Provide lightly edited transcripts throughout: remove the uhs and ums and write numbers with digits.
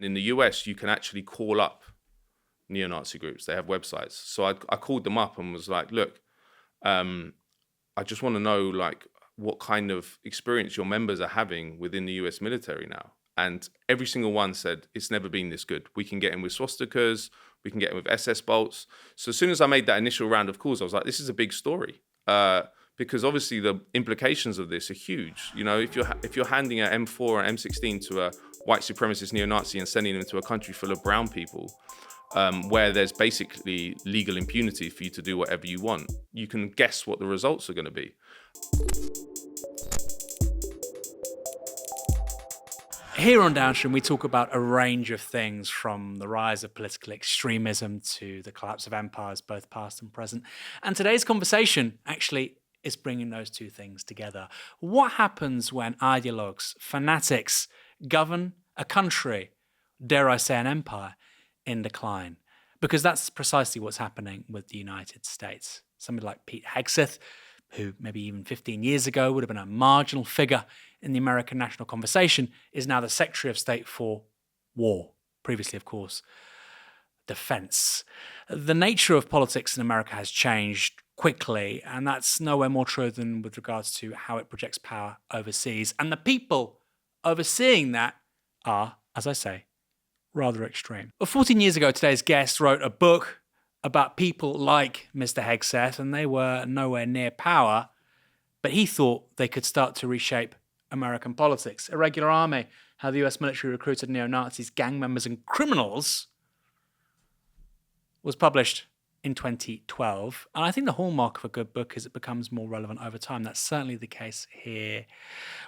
In the US, you can actually call up neo-Nazi groups. They have websites. So I called them up and was like, look, I just want to know like what kind of experience your members are having within the US military now. And every single one said, it's never been this good. We can get in with swastikas, we can get in with SS bolts. So as soon as I made that initial round of calls, I was like, this is a big story. Because obviously the implications of this are huge. You know, if you're handing an M4 or M16 to a white supremacist neo-Nazi and sending them to a country full of brown people, where there's basically legal impunity for you to do whatever you want, you can guess what the results are going to be. Here on Downstream, we talk about a range of things, from the rise of political extremism to the collapse of empires, both past and present. And today's conversation actually is bringing those two things together. What happens when ideologues, fanatics, govern a country, dare I say an empire, in decline? Because that's precisely what's happening with the United States. Somebody like Pete Hegseth, who maybe even 15 years ago would have been a marginal figure in the American national conversation, is now the Secretary of State for War. Previously, of course, defense. The nature of politics in America has changed quickly, and that's nowhere more true than with regards to how it projects power overseas. And the people overseeing that are, as I say, rather extreme. Well, 14 years ago, today's guest wrote a book about people like Mr. Hegseth, and they were nowhere near power, but he thought they could start to reshape American politics. Irregular Army, how the US military recruited neo-Nazis, gang members, and criminals, was published in 2012. And I think the hallmark of a good book is it becomes more relevant over time. That's certainly the case here.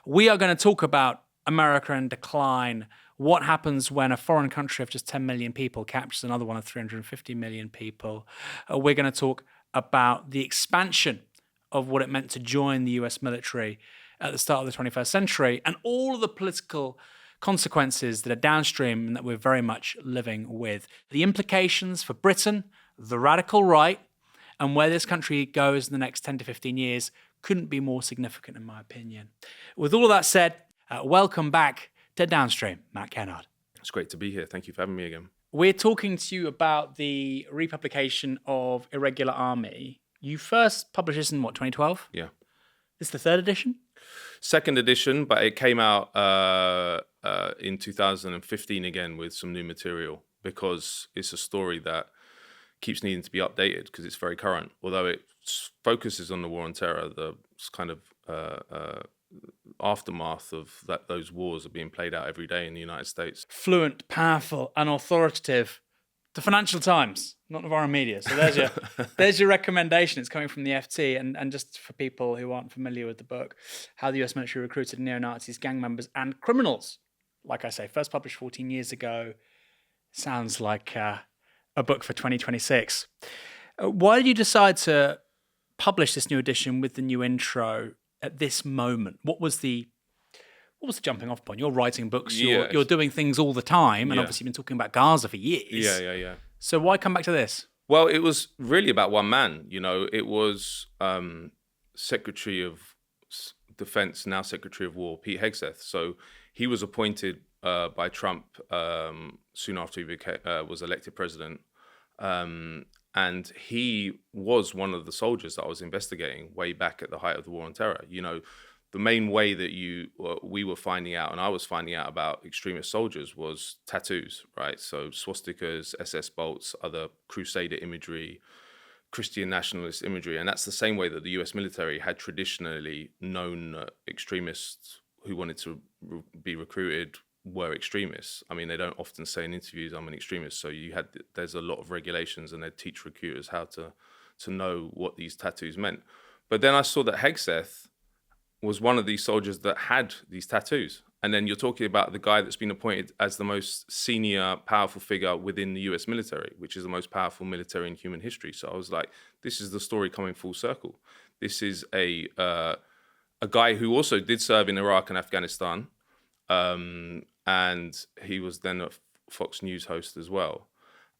We are going to talk about America in decline, what happens when a foreign country of just 10 million people captures another one of 350 million people. We're going to talk about the expansion of what it meant to join the US military at the start of the 21st century, and all of the political consequences that are downstream and that we're very much living with. The implications for Britain, the radical right, and where this country goes in the next 10 to 15 years couldn't be more significant, in my opinion. With all of that said, welcome back to Downstream, Matt Kennard. It's great to be here. Thank you for having me again. We're talking to you about the republication of Irregular Army. You first published this in, 2012? Yeah. This is the third edition? Second edition, but it came out in 2015 again with some new material, because it's a story that keeps needing to be updated because it's very current. Although it focuses on the war on terror, the kind of aftermath of those wars are being played out every day in the United States. Fluent, powerful, and authoritative. The Financial Times, not Novara Media. So there's your recommendation. It's coming from the FT. And just for people who aren't familiar with the book, how the US military recruited neo-Nazis, gang members, and criminals. Like I say, first published 14 years ago. Sounds like a book for 2026. Why did you decide to publish this new edition with the new intro at this moment? What was the jumping off point? You're writing books, you're doing things all the time, and obviously you've been talking about Gaza for years. Yeah. So why come back to this? Well, it was really about one man. You know, it was Secretary of Defense, now Secretary of War, Pete Hegseth. So he was appointed by Trump soon after he was elected president. And he was one of the soldiers that I was investigating way back at the height of the war on terror. You know, the main way that we were finding out, and I was finding out about extremist soldiers, was tattoos, right? So swastikas, SS bolts, other crusader imagery, Christian nationalist imagery. And that's the same way that the US military had traditionally known extremists who wanted to be recruited were extremists. I mean, they don't often say in interviews, I'm an extremist. So there's a lot of regulations, and they teach recruiters how to know what these tattoos meant. But then I saw that Hegseth was one of these soldiers that had these tattoos. And then you're talking about the guy that's been appointed as the most senior, powerful figure within the US military, which is the most powerful military in human history. So I was like, this is the story coming full circle. This is a guy who also did serve in Iraq and Afghanistan. And he was then a Fox News host as well.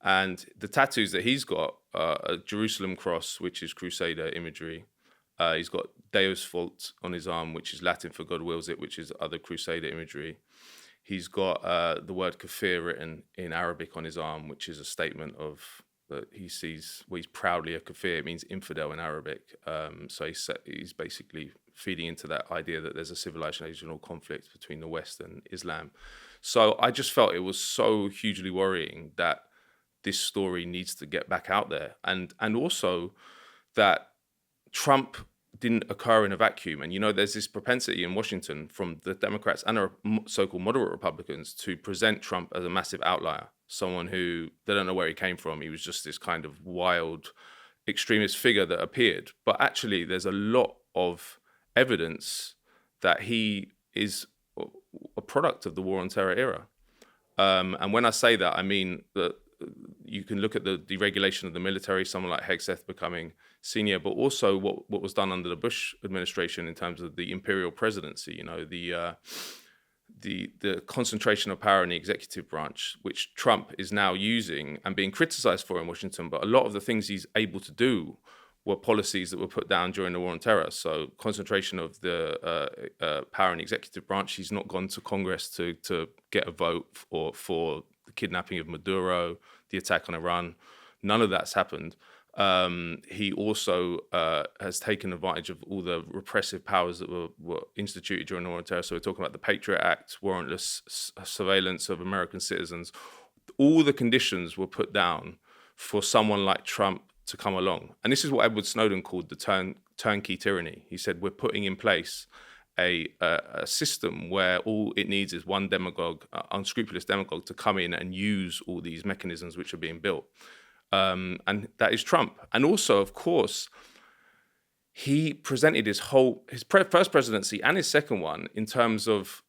And the tattoos that he's got are a Jerusalem cross, which is crusader imagery. He's got Deus Vult on his arm, which is Latin for God wills it, which is other crusader imagery. He's got the word kafir written in Arabic on his arm, which is a statement of that he sees. Well, he's proudly a kafir. It means infidel in Arabic. So he's basically feeding into that idea that there's a civilizational conflict between the West and Islam. So I just felt it was so hugely worrying that this story needs to get back out there, and also that Trump didn't occur in a vacuum. And, there's this propensity in Washington from the Democrats and so-called moderate Republicans to present Trump as a massive outlier, someone who they don't know where he came from. He was just this kind of wild extremist figure that appeared. But actually, there's a lot of evidence that he is a product of the war on terror era. And when I say that, I mean that you can look at the deregulation of the military, someone like Hegseth becoming senior, but also what was done under the Bush administration in terms of the imperial presidency, the concentration of power in the executive branch, which Trump is now using and being criticized for in Washington. But a lot of the things he's able to do were policies that were put down during the war on terror. So concentration of the power in the executive branch. He's not gone to Congress to get a vote for the kidnapping of Maduro, the attack on Iran. None of that's happened. He also has taken advantage of all the repressive powers that were instituted during the war on terror. So we're talking about the Patriot Act, warrantless surveillance of American citizens. All the conditions were put down for someone like Trump to come along. And this is what Edward Snowden called the turnkey tyranny. He said, we're putting in place a system where all it needs is one demagogue, unscrupulous demagogue, to come in and use all these mechanisms which are being built. And that is Trump. And also, of course, he presented his first presidency and his second one in terms of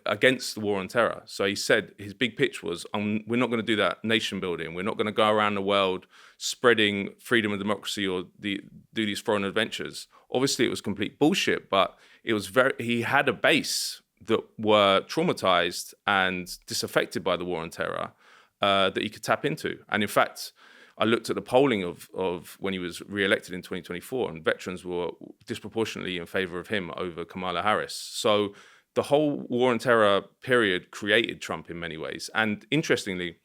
against the war on terror. So he said his big pitch was, we're not going to do that nation building. We're not going to go around the world spreading freedom and democracy or do these foreign adventures. Obviously, it was complete bullshit, but it was he had a base that were traumatized and disaffected by the war on terror that he could tap into. And in fact, I looked at the polling of when he was re-elected in 2024, and veterans were disproportionately in favor of him over Kamala Harris. So the whole war on terror period created Trump in many ways. And interestingly,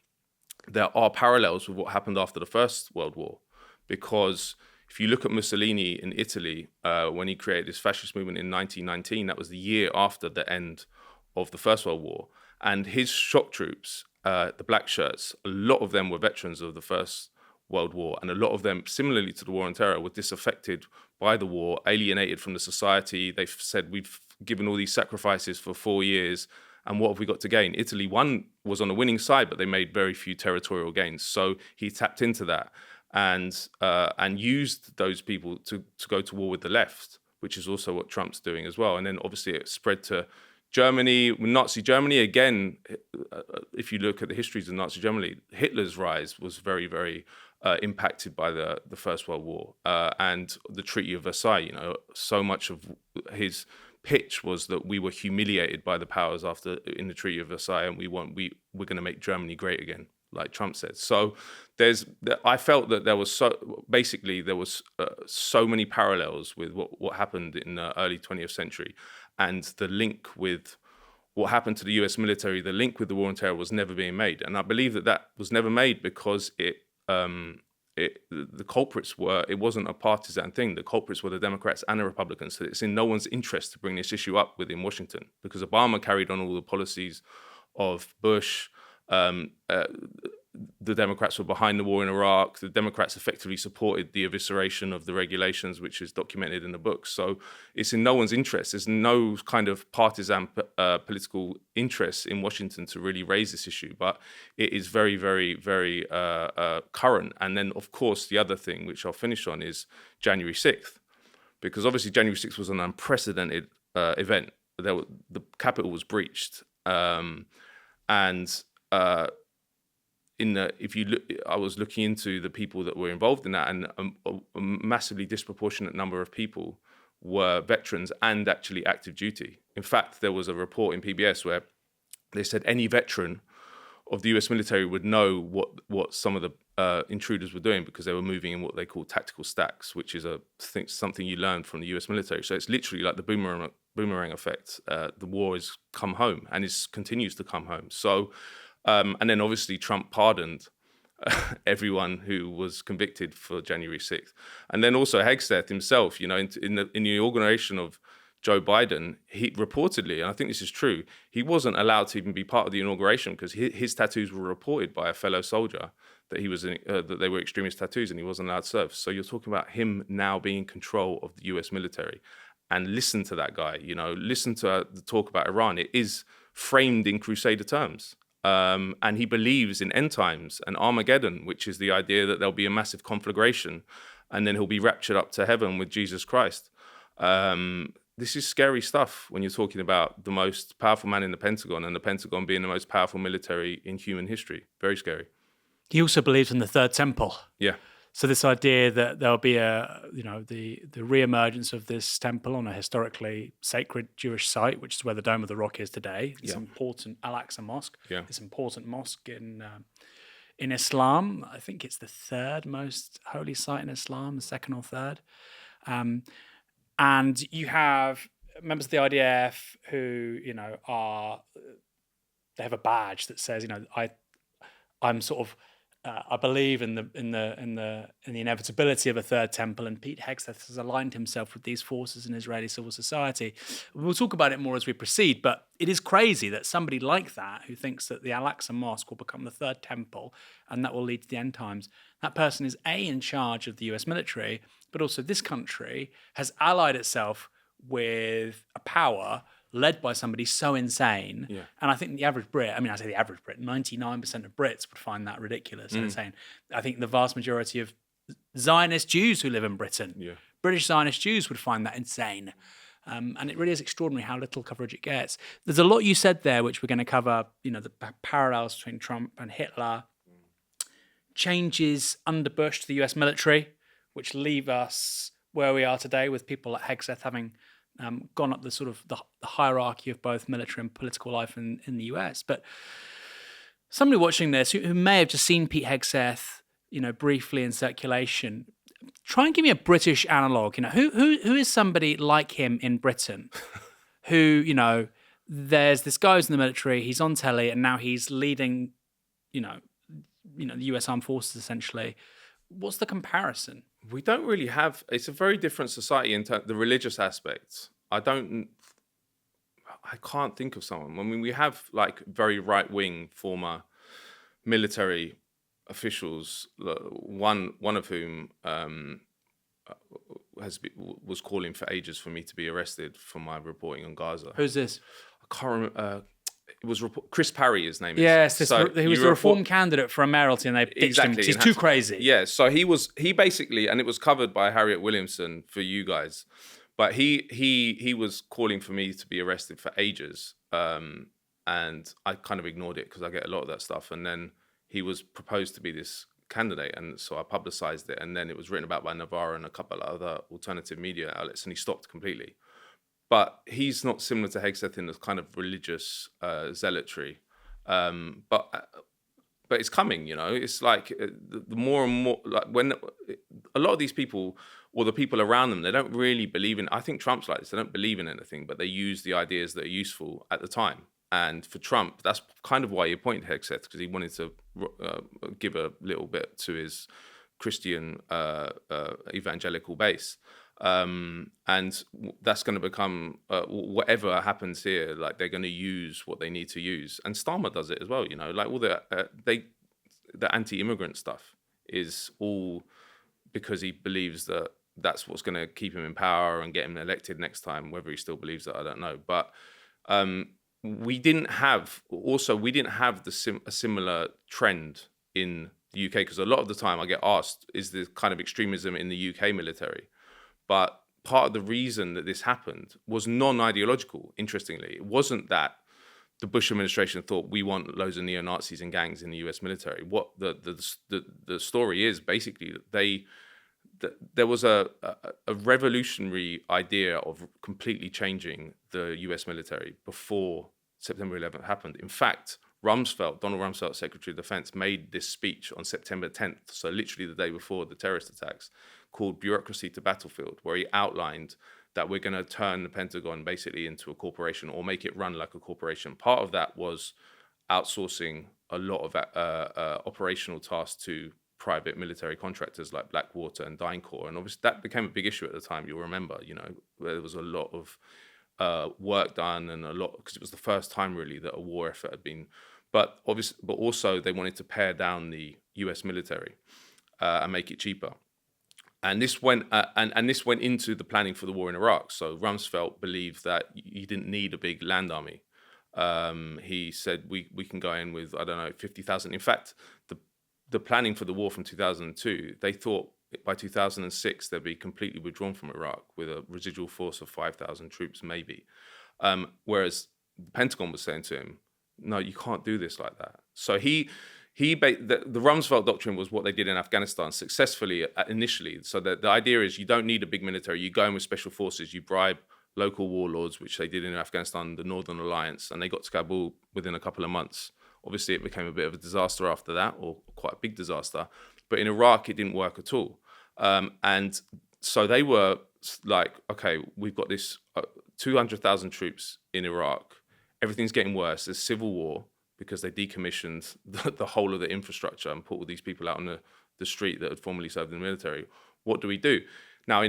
there are parallels with what happened after the First World War, because if you look at Mussolini in Italy, when he created this fascist movement in 1919, that was the year after the end of the First World War. And his shock troops, the black shirts, a lot of them were veterans of the First World War. And a lot of them, similarly to the war on terror, were disaffected by the war, alienated from the society. They've said, we've given all these sacrifices for 4 years, and what have we got to gain? Italy was on the winning side, but they made very few territorial gains. So he tapped into that and used those people to go to war with the left, which is also what Trump's doing as well. And then obviously it spread to Germany, Nazi Germany. Again, if you look at the histories of Nazi Germany, Hitler's rise was very, very impacted by the First World War and the Treaty of Versailles. So much of his pitch was that we were humiliated by the powers in the Treaty of Versailles, and we're going to make Germany great again, like Trump said. So I felt that there was so many parallels with what happened in the early 20th century, and the link with what happened to the US military, the link with the war on terror was never being made. And I believe that was never made because the culprits it wasn't a partisan thing. The culprits were the Democrats and the Republicans. So it's in no one's interest to bring this issue up within Washington, because Obama carried on all the policies of Bush. The Democrats were behind the war in Iraq. The Democrats effectively supported the evisceration of the regulations, which is documented in the book. So it's in no one's interest. There's no kind of partisan political interest in Washington to really raise this issue, but it is very, very, very current. And then, of course, the other thing, which I'll finish on, is January 6th, because obviously January 6th was an unprecedented event. The Capitol was breached. If you look, I was looking into the people that were involved in that, and a massively disproportionate number of people were veterans and actually active duty. In fact, there was a report in PBS where they said any veteran of the US military would know what some of the intruders were doing, because they were moving in what they call tactical stacks, which is something you learn from the US military. So it's literally like the boomerang effect. The war has come home, and it continues to come home. So, and then obviously Trump pardoned everyone who was convicted for January 6th. And then also Hegseth himself, in the inauguration of Joe Biden, he reportedly, and I think this is true, he wasn't allowed to even be part of the inauguration because his tattoos were reported by a fellow soldier that that they were extremist tattoos, and he wasn't allowed to serve. So you're talking about him now being in control of the US military. And listen to that guy, listen to the talk about Iran. It is framed in Crusader terms. And he believes in end times and Armageddon, which is the idea that there'll be a massive conflagration and then he'll be raptured up to heaven with Jesus Christ. This is scary stuff when you're talking about the most powerful man in the Pentagon, and the Pentagon being the most powerful military in human history. Very scary. He also believes in the third temple. Yeah. So this idea that there'll be the re-emergence of this temple on a historically sacred Jewish site, which is where the Dome of the Rock is today, this important Al-Aqsa Mosque, this important mosque in Islam. I think it's the third most holy site in Islam, the second or third. And you have members of the IDF who, they have a badge that says, I'm sort of, I believe in the inevitability of a third temple, and Pete Hegseth has aligned himself with these forces in Israeli civil society. We'll talk about it more as we proceed, but it is crazy that somebody like that, who thinks that the Al-Aqsa Mosque will become the third temple and that will lead to the end times, that person is in charge of the US military, but also this country has allied itself with a power led by somebody so insane. Yeah. And I think the average Brit, I say the average Brit, 99% of Brits would find that ridiculous and insane. I think the vast majority of Zionist Jews who live in Britain, British Zionist Jews, would find that insane. And it really is extraordinary how little coverage it gets. There's a lot you said there, which we're going to cover, the parallels between Trump and Hitler, changes under Bush to the US military, which leave us where we are today with people like Hegseth having gone up the sort of the hierarchy of both military and political life in the US. But somebody watching this who may have just seen Pete Hegseth, briefly in circulation, try and give me a British analog. Who is somebody like him in Britain who, there's this guy who's in the military, he's on telly, and now he's leading, the US Armed Forces essentially. What's the comparison? We don't really have. It's a very different society in the religious aspects. I can't think of someone. I mean, we have like very right-wing former military officials. One of whom was calling for ages for me to be arrested for my reporting on Gaza. Who's this? I can't remember. It was Chris Parry, his name is. Yes, he was the Reform candidate for a mayoralty, and they ditched him because he's too crazy. Yeah, so he basically, and it was covered by Harriet Williamson for you guys, but he was calling for me to be arrested for ages, and I kind of ignored it because I get a lot of that stuff. And then he was proposed to be this candidate, and so I publicized it, and then it was written about by Novara and a couple of other alternative media outlets, and he stopped completely. But he's not similar to Hegseth in this kind of religious zealotry. But it's coming, It's like the more and more, like when a lot of these people or the people around them, they don't really believe in, I think Trump's like this, they don't believe in anything, but they use the ideas that are useful at the time. And for Trump, that's kind of why he appointed Hegseth, because he wanted to give a little bit to his Christian evangelical base. And that's going to become whatever happens here. Like they're going to use what they need to use, and Starmer does it as well. Like all the anti-immigrant stuff is all because he believes that that's what's going to keep him in power and get him elected next time. Whether he still believes that, I don't know. But we didn't have a similar trend in the UK, because a lot of the time I get asked, is the kind of extremism in the UK military? But part of the reason that this happened was non-ideological, interestingly. It wasn't that the Bush administration thought we want loads of neo-Nazis and gangs in the US military. What the story is, basically, there was a revolutionary idea of completely changing the US military before September 11th happened. In fact, Donald Rumsfeld, Secretary of Defense, made this speech on September 10th, so literally the day before the terrorist attacks, called Bureaucracy to Battlefield, where he outlined that we're going to turn the Pentagon basically into a corporation or make it run like a corporation. Part of that was outsourcing a lot of operational tasks to private military contractors like Blackwater and DynCorp. And obviously that became a big issue at the time, you'll remember, where there was a lot of work done and because it was the first time really that a war effort had been, but also they wanted to pare down the US military and make it cheaper. And this went this went into the planning for the war in Iraq. So Rumsfeld believed that you didn't need a big land army. He said we can go in with 50,000. In fact, the planning for the war from 2002, they thought by 2006 they'd be completely withdrawn from Iraq with a residual force of 5,000 troops maybe. Whereas the Pentagon was saying to him, no, you can't do this like that. So the Rumsfeld doctrine was what they did in Afghanistan successfully initially. So the idea is you don't need a big military. You go in with special forces, you bribe local warlords, which they did in Afghanistan, the Northern Alliance, and they got to Kabul within a couple of months. Obviously, it became a bit of a disaster after that, or quite a big disaster. But in Iraq, it didn't work at all. And so they were like, okay, we've got this 200,000 troops in Iraq. Everything's getting worse. There's civil war because they decommissioned the whole of the infrastructure and put all these people out on the street that had formerly served in the military. What do we do? Now,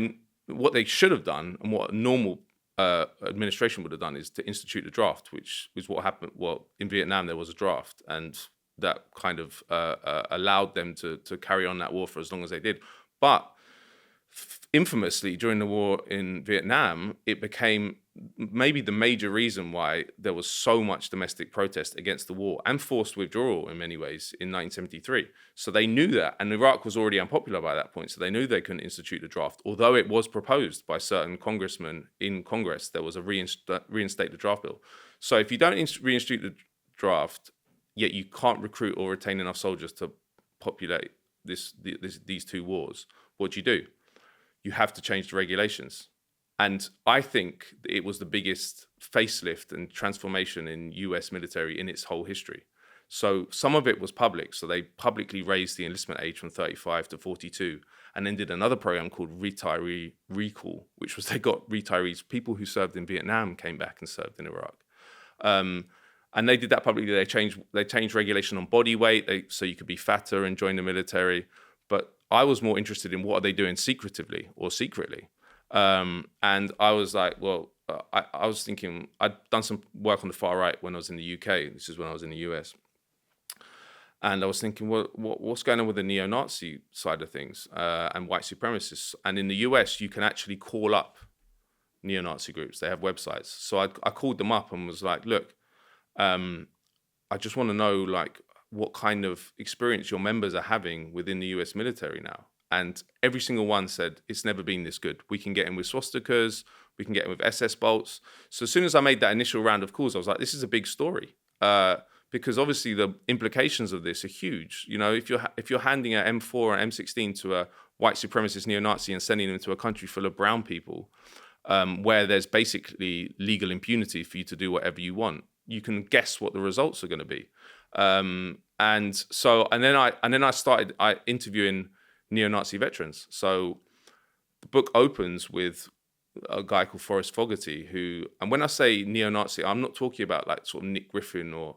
what they should have done and what a normal administration would have done is to institute a draft, which is what happened. Well, in Vietnam, there was a draft, and that kind of allowed them to carry on that war for as long as they did. But infamously, during the war in Vietnam, it became maybe the major reason why there was so much domestic protest against the war and forced withdrawal in many ways in 1973. So they knew that, and Iraq was already unpopular by that point, so they knew they couldn't institute a draft. Although it was proposed by certain congressmen in Congress, there was a reinstate the draft bill. So if you don't reinstate the draft, yet you can't recruit or retain enough soldiers to populate these two wars, what do? You have to change the regulations. And I think it was the biggest facelift and transformation in US military in its whole history. So some of it was public. So they publicly raised the enlistment age from 35 to 42 and then did another program called Retiree Recall, which was they got retirees, people who served in Vietnam came back and served in Iraq. And they did that publicly. They changed regulation on body weight so you could be fatter and join the military. But I was more interested in what are they doing secretly. And I was like, well, I was thinking, I'd done some work on the far right when I was in the UK. This is when I was in the US. And I was thinking, well, what's going on with the neo-Nazi side of things and white supremacists? And in the US, you can actually call up neo-Nazi groups. They have websites. So I called them up and was like, look, I just want to know, like, what kind of experience your members are having within the US military now. And every single one said, it's never been this good. We can get in with swastikas, we can get in with SS bolts. So as soon as I made that initial round of calls, I was like, this is a big story. Because obviously the implications of this are huge. You know, if you're handing an M4 or M16 to a white supremacist neo-Nazi and sending them to a country full of brown people, where there's basically legal impunity for you to do whatever you want, you can guess what the results are going to be. And then I started interviewing neo-Nazi veterans. So the book opens with a guy called Forrest Fogarty, and when I say neo-Nazi, I'm not talking about like sort of Nick Griffin or,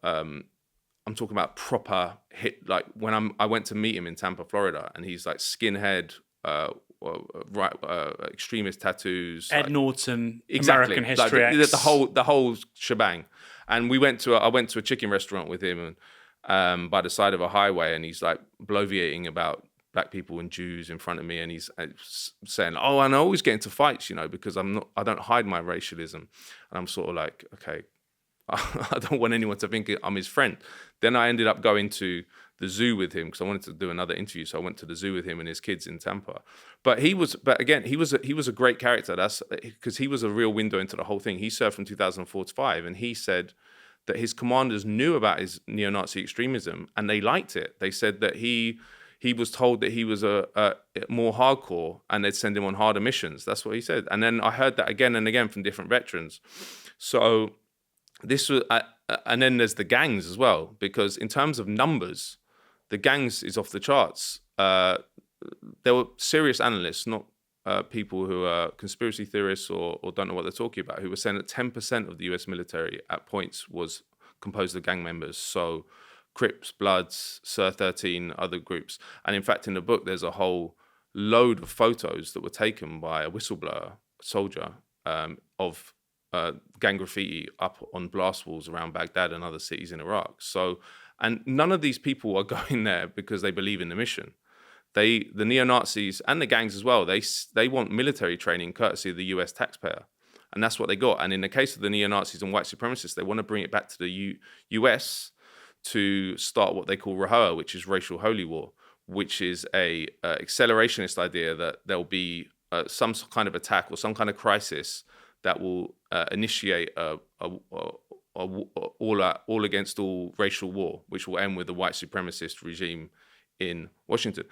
I'm talking about proper hit. Like when I went to meet him in Tampa, Florida, and he's like skinhead, extremist tattoos. Ed Norton, exactly. American History X. The whole shebang. And I went to a chicken restaurant with him and by the side of a highway, and he's like bloviating about black people and Jews in front of me, and he's saying, "Oh, and I always get into fights, because I don't hide my racialism." And I'm sort of like, okay, I don't want anyone to think I'm his friend. Then I ended up going to the zoo with him because I wanted to do another interview. So I went to the zoo with him and his kids in Tampa. But he was a great character. That's because he was a real window into the whole thing. He served from 2004 to 2005, and he said that his commanders knew about his neo-Nazi extremism and they liked it. They said that he was told that he was a more hardcore and they'd send him on harder missions. That's what he said. And then I heard that again and again from different veterans. So this was, and then there's the gangs as well, because in terms of numbers, the gangs is off the charts. There were serious analysts, not people who are conspiracy theorists or don't know what they're talking about, who were saying that 10% of the US military at points was composed of gang members. So Crips, Bloods, Sir 13, other groups. And in fact, in the book, there's a whole load of photos that were taken by a whistleblower soldier of gang graffiti up on blast walls around Baghdad and other cities in Iraq. So, and none of these people are going there because they believe in the mission. The neo-Nazis and the gangs as well, they want military training courtesy of the US taxpayer. And that's what they got. And in the case of the neo-Nazis and white supremacists, they want to bring it back to the US to start what they call RAHOA, which is racial holy war, which is a accelerationist idea that there'll be some kind of attack or some kind of crisis that will initiate all against all racial war, which will end with the white supremacist regime in Washington.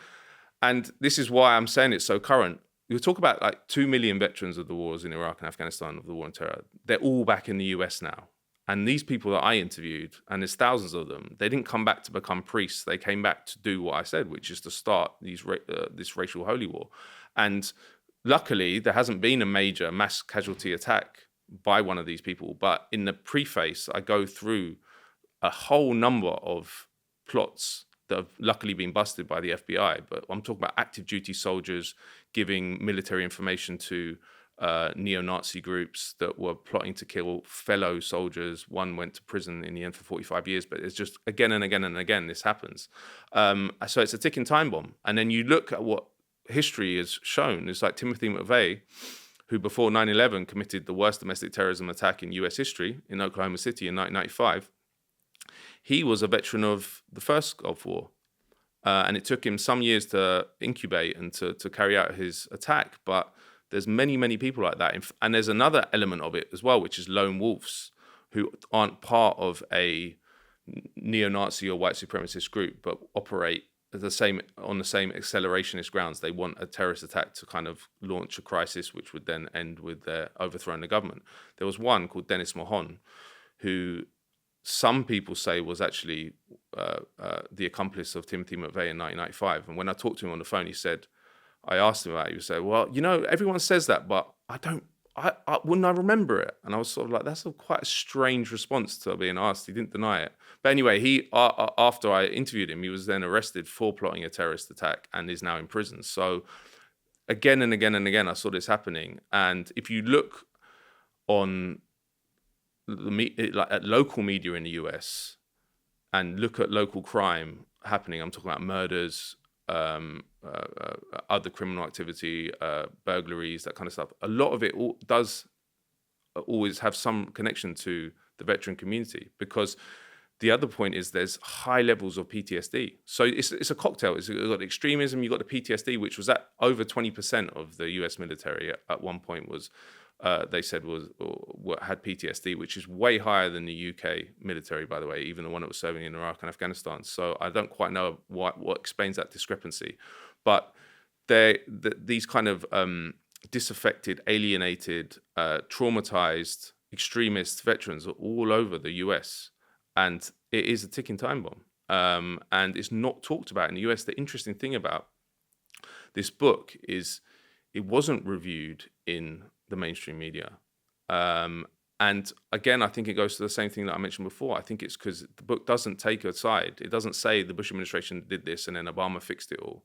And this is why I'm saying it's so current. You talk about like 2 million veterans of the wars in Iraq and Afghanistan, of the war on terror. They're all back in the US now. And these people that I interviewed, and there's thousands of them, they didn't come back to become priests. They came back to do what I said, which is to start this racial holy war. And luckily, there hasn't been a major mass casualty attack by one of these people. But in the preface, I go through a whole number of plots that have luckily been busted by the FBI. But I'm talking about active duty soldiers giving military information to neo-Nazi groups that were plotting to kill fellow soldiers. One went to prison in the end for 45 years, but it's just again and again and again this happens. So it's a ticking time bomb. And then you look at what history has shown. It's like Timothy McVeigh, who before 9/11 committed the worst domestic terrorism attack in US history in Oklahoma City in 1995. He was a veteran of the first Gulf War. And it took him some years to incubate and to carry out his attack. But there's many, many people like that. And there's another element of it as well, which is lone wolves who aren't part of a neo-Nazi or white supremacist group, but operate on the same accelerationist grounds. They want a terrorist attack to kind of launch a crisis, which would then end with their overthrowing the government. There was one called Dennis Mahon, who some people say was actually the accomplice of Timothy McVeigh in 1995. And when I talked to him on the phone, I asked him about it. He said, well, everyone says that, but wouldn't I remember it? And I was sort of like, that's quite a strange response to being asked. He didn't deny it. But anyway, after I interviewed him, he was then arrested for plotting a terrorist attack and is now in prison. So again and again and again, I saw this happening. And if you look on at local media in the US and look at local crime happening, I'm talking about murders, other criminal activity, burglaries, that kind of stuff. A lot of it does always have some connection to the veteran community, because the other point is there's high levels of PTSD. So it's a cocktail. You've got extremism, you've got the PTSD, which was at over 20% of the US military at one point was, they said had PTSD, which is way higher than the UK military, by the way, even the one that was serving in Iraq and Afghanistan. So I don't quite know what explains that discrepancy. But these kind of disaffected, alienated, traumatized, extremist veterans are all over the US. And it is a ticking time bomb. And it's not talked about in the US. The interesting thing about this book is it wasn't reviewed in the mainstream media. And again, I think it goes to the same thing that I mentioned before. I think it's because the book doesn't take a side. It doesn't say the Bush administration did this and then Obama fixed it all,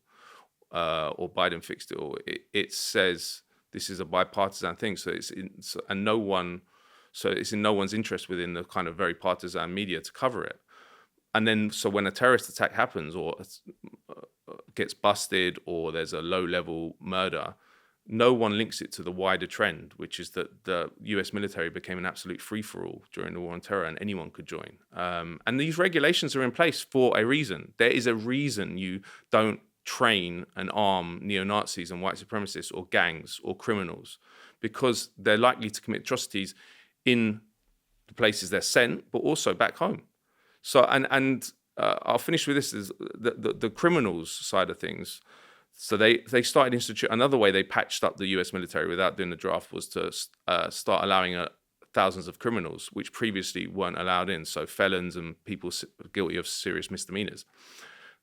or Biden fixed it all. It says this is a bipartisan thing. So it's in no one's interest within the kind of very partisan media to cover it. And then, so when a terrorist attack happens or gets busted or there's a low-level murder, no one links it to the wider trend, which is that the US military became an absolute free-for-all during the war on terror and anyone could join. And these regulations are in place for a reason. There is a reason you don't train and arm neo-Nazis and white supremacists or gangs or criminals, because they're likely to commit atrocities in the places they're sent, but also back home. So, and I'll finish with this, is the criminals side of things. So they started another way they patched up the US military without doing the draft was to start allowing thousands of criminals, which previously weren't allowed in. So felons and people guilty of serious misdemeanors.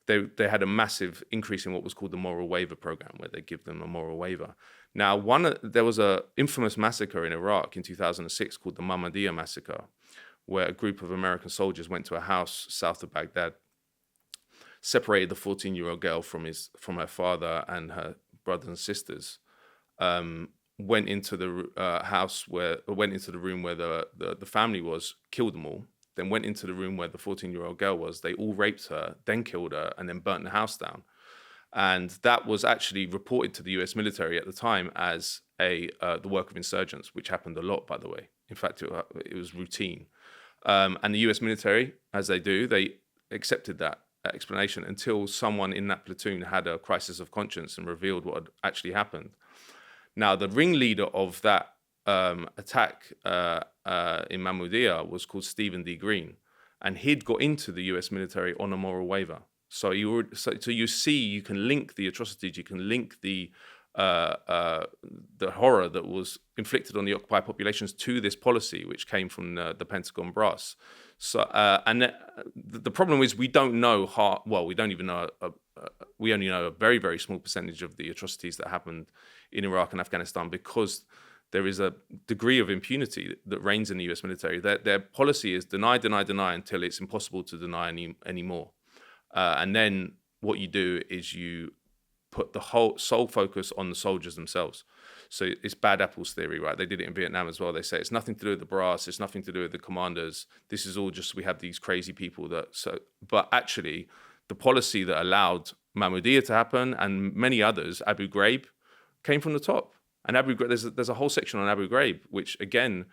They had a massive increase in what was called the moral waiver program, where they give them a moral waiver. Now, there was a infamous massacre in Iraq in 2006 called the Mahmadiyya massacre, where a group of American soldiers went to a house south of Baghdad, separated the 14-year-old girl from her father and her brothers and sisters, went into the room where the family was, killed them all, then went into the room where the 14-year-old girl was. They all raped her, then killed her, and then burnt the house down. And that was actually reported to the US military at the time as the work of insurgents, which happened a lot, by the way. In fact, it was routine. And the US military, as they do, they accepted that explanation until someone in that platoon had a crisis of conscience and revealed what had actually happened. Now, the ringleader of that attack in Mahmudiyah was called Stephen D. Green, and he'd got into the US military on a moral waiver. So you see, you can link the atrocities, you can link the horror that was inflicted on the occupied populations to this policy, which came from the Pentagon brass. So, and the problem is we don't know we don't even know. We only know a very, very small percentage of the atrocities that happened in Iraq and Afghanistan, because there is a degree of impunity that reigns in the US military. Their policy is deny, deny, deny until it's impossible to deny anymore. And then what you do is you put the whole sole focus on the soldiers themselves. So it's bad apples theory, right? They did it in Vietnam as well. They say it's nothing to do with the brass, it's nothing to do with the commanders. This is all just, we have these crazy people but actually the policy that allowed Mahmudiyah to happen and many others, Abu Ghraib, came from the top. And Abu Ghraib, there's a whole section on Abu Ghraib, which again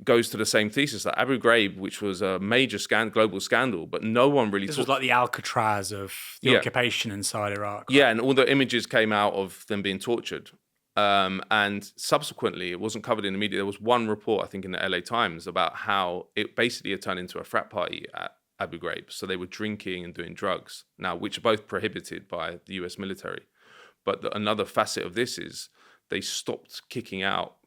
goes to the same thesis, that Abu Ghraib, which was a major global scandal, but no one really. This was like the Alcatraz of the occupation inside Iraq. Right? Yeah, and all the images came out of them being tortured. And subsequently, it wasn't covered in the media. There was one report, I think, in the LA Times about how it basically had turned into a frat party at Abu Ghraib. So they were drinking and doing drugs, now, which are both prohibited by the US military. But another facet of this is they stopped kicking out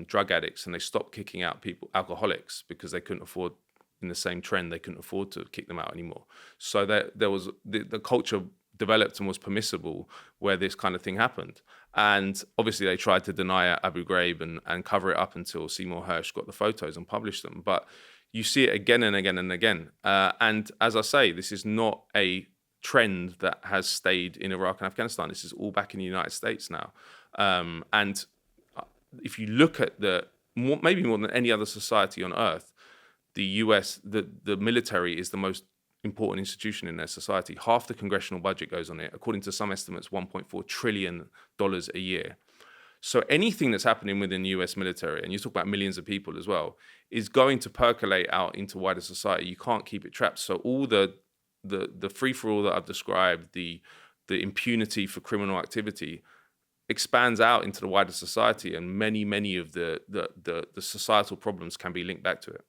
drug addicts, and they stopped kicking out alcoholics, because they couldn't afford, in the same trend, they couldn't afford to kick them out anymore. So there was the culture developed and was permissible where this kind of thing happened. And obviously they tried to deny Abu Ghraib and cover it up until Seymour Hersh got the photos and published them. But you see it again and again and again. And as I say, this is not a trend that has stayed in Iraq and Afghanistan. This is all back in the United States now. And if you look at maybe more than any other society on earth, the US, the military is the most important institution in their society. Half the congressional budget goes on it. According to some estimates, $1.4 trillion a year. So anything that's happening within the US military, and you talk about millions of people as well, is going to percolate out into wider society. You can't keep it trapped. So all the free-for-all that I've described, the impunity for criminal activity, expands out into the wider society, and many of the societal problems can be linked back to it.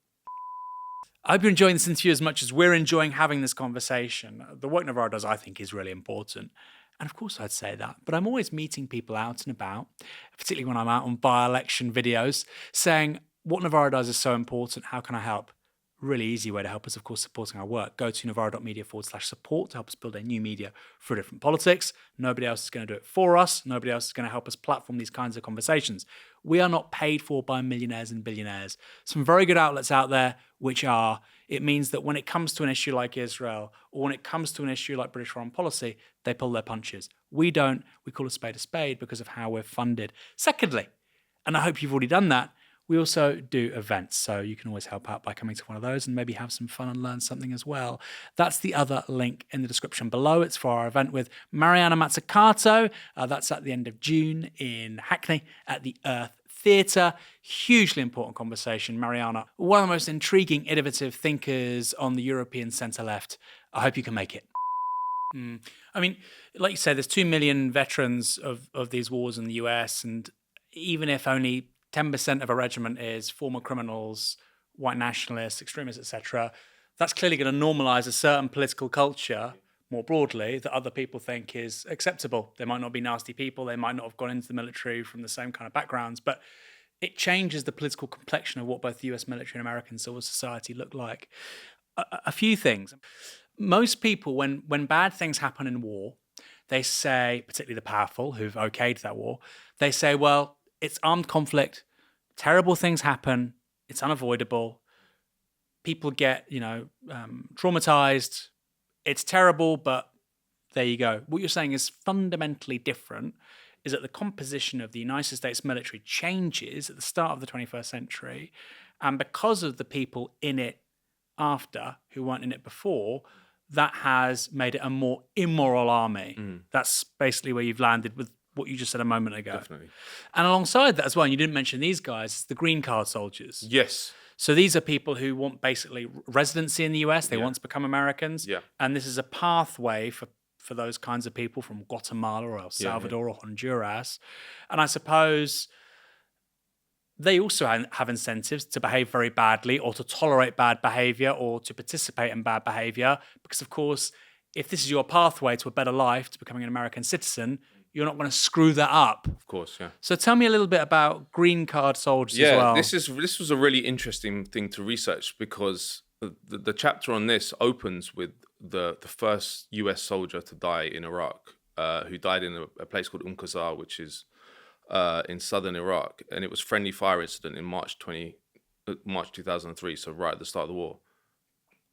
I hope you're enjoying this interview as much as we're enjoying having this conversation. The work Novara does, I think, is really important. And of course I'd say that, but I'm always meeting people out and about, particularly when I'm out on by-election videos, saying what Novara does is so important, how can I help? Really easy way to help us, of course, supporting our work. Go to novara.media/support to help us build a new media for different politics. Nobody else is going to do it for us. Nobody else is going to help us platform these kinds of conversations. We are not paid for by millionaires and billionaires. Some very good outlets out there, it means that when it comes to an issue like Israel, or when it comes to an issue like British foreign policy, they pull their punches. We don't. We call a spade because of how we're funded. Secondly, and I hope you've already done that, we also do events, so you can always help out by coming to one of those and maybe have some fun and learn something as well. That's the other link in the description below. It's for our event with Mariana Mazzucato. That's at the end of June in Hackney at the Earth Theatre. Hugely important conversation. Mariana, one of the most intriguing, innovative thinkers on the European centre-left. I hope you can make it. I mean, like you said, there's 2 million veterans of these wars in the US, and even if only 10% of a regiment is former criminals, white nationalists, extremists, etc., that's clearly going to normalize a certain political culture more broadly that other people think is acceptable. They might not be nasty people. They might not have gone into the military from the same kind of backgrounds, but it changes the political complexion of what both the US military and American civil society look like. A few things. Most people, when bad things happen in war, they say, particularly the powerful who've okayed that war, they say, well, it's armed conflict, terrible things happen, it's unavoidable, people get, traumatized, it's terrible, but there you go. What you're saying is fundamentally different, is that the composition of the United States military changes at the start of the 21st century, and because of the people in it after who weren't in it before, that has made it a more immoral army. That's basically where you've landed with what you just said a moment ago. Definitely. And alongside that as well, and you didn't mention these guys, the green card soldiers. Yes. So these are people who want basically residency in the US. They want to become Americans. Yeah. And this is a pathway for those kinds of people from Guatemala or El Salvador or Honduras. And I suppose they also have incentives to behave very badly or to tolerate bad behavior or to participate in bad behavior. Because, of course, if this is your pathway to a better life, to becoming an American citizen, you're not going to screw that up. Of course, yeah. So tell me a little bit about green card soldiers as well. This was a really interesting thing to research because the chapter on this opens with the first US soldier to die in Iraq, who died in a place called Qazar, which is in southern Iraq, and it was friendly fire incident in March 2003, so right at the start of the war.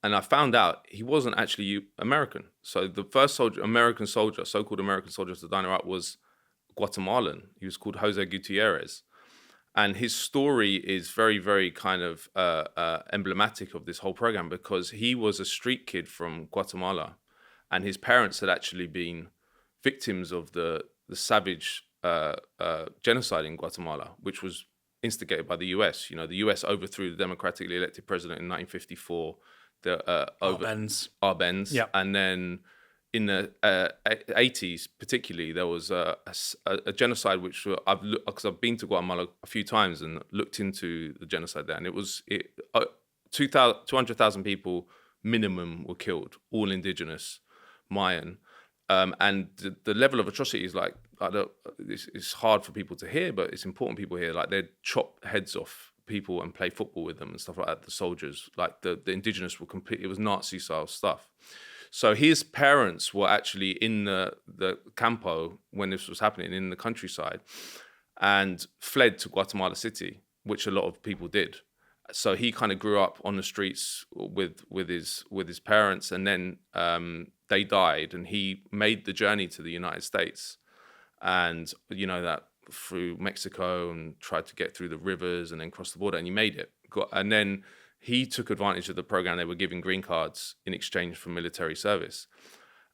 And I found out he wasn't actually American. So the first so-called American soldier to die in Iraq was Guatemalan. He was called Jose Gutierrez. And his story is very, very kind of emblematic of this whole program because he was a street kid from Guatemala, and his parents had actually been victims of the savage genocide in Guatemala, which was instigated by the US. You know, the US overthrew the democratically elected president in 1954. Arbenz. Yep. And then in the 80s, particularly, there was a genocide which because I've been to Guatemala a few times and looked into the genocide there, and 200,000 people minimum were killed, all indigenous, Mayan. And the level of atrocity is like, it's hard for people to hear, but it's important people hear. Like, they'd chop heads off people and play football with them and stuff like that. The soldiers, like the indigenous were it was Nazi-style stuff. So his parents were actually in the campo when this was happening in the countryside and fled to Guatemala City, which a lot of people did. So he kind of grew up on the streets with his parents, and then they died, and he made the journey to the United States, and that through Mexico, and tried to get through the rivers and then cross the border, and he made it. And then he took advantage of the program. They were giving green cards in exchange for military service.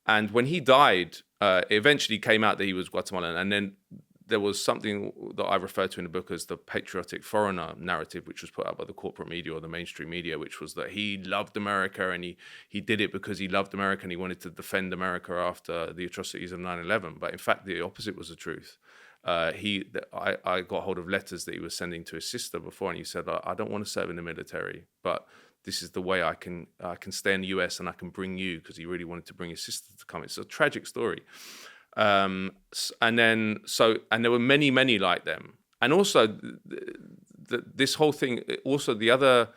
And when he died, it eventually came out that he was Guatemalan, and then there was something that I refer to in the book as the patriotic foreigner narrative, which was put out by the corporate media or the mainstream media, which was that he loved America and he did it because he loved America and he wanted to defend America after the atrocities of 9/11. But in fact, the opposite was the truth. I got hold of letters that he was sending to his sister before, and he said, I don't want to serve in the military, but this is the way I can stay in the US and I can bring you, because he really wanted to bring his sister to come. It's a tragic story. And there were many, many like them. And also this whole thing, also the other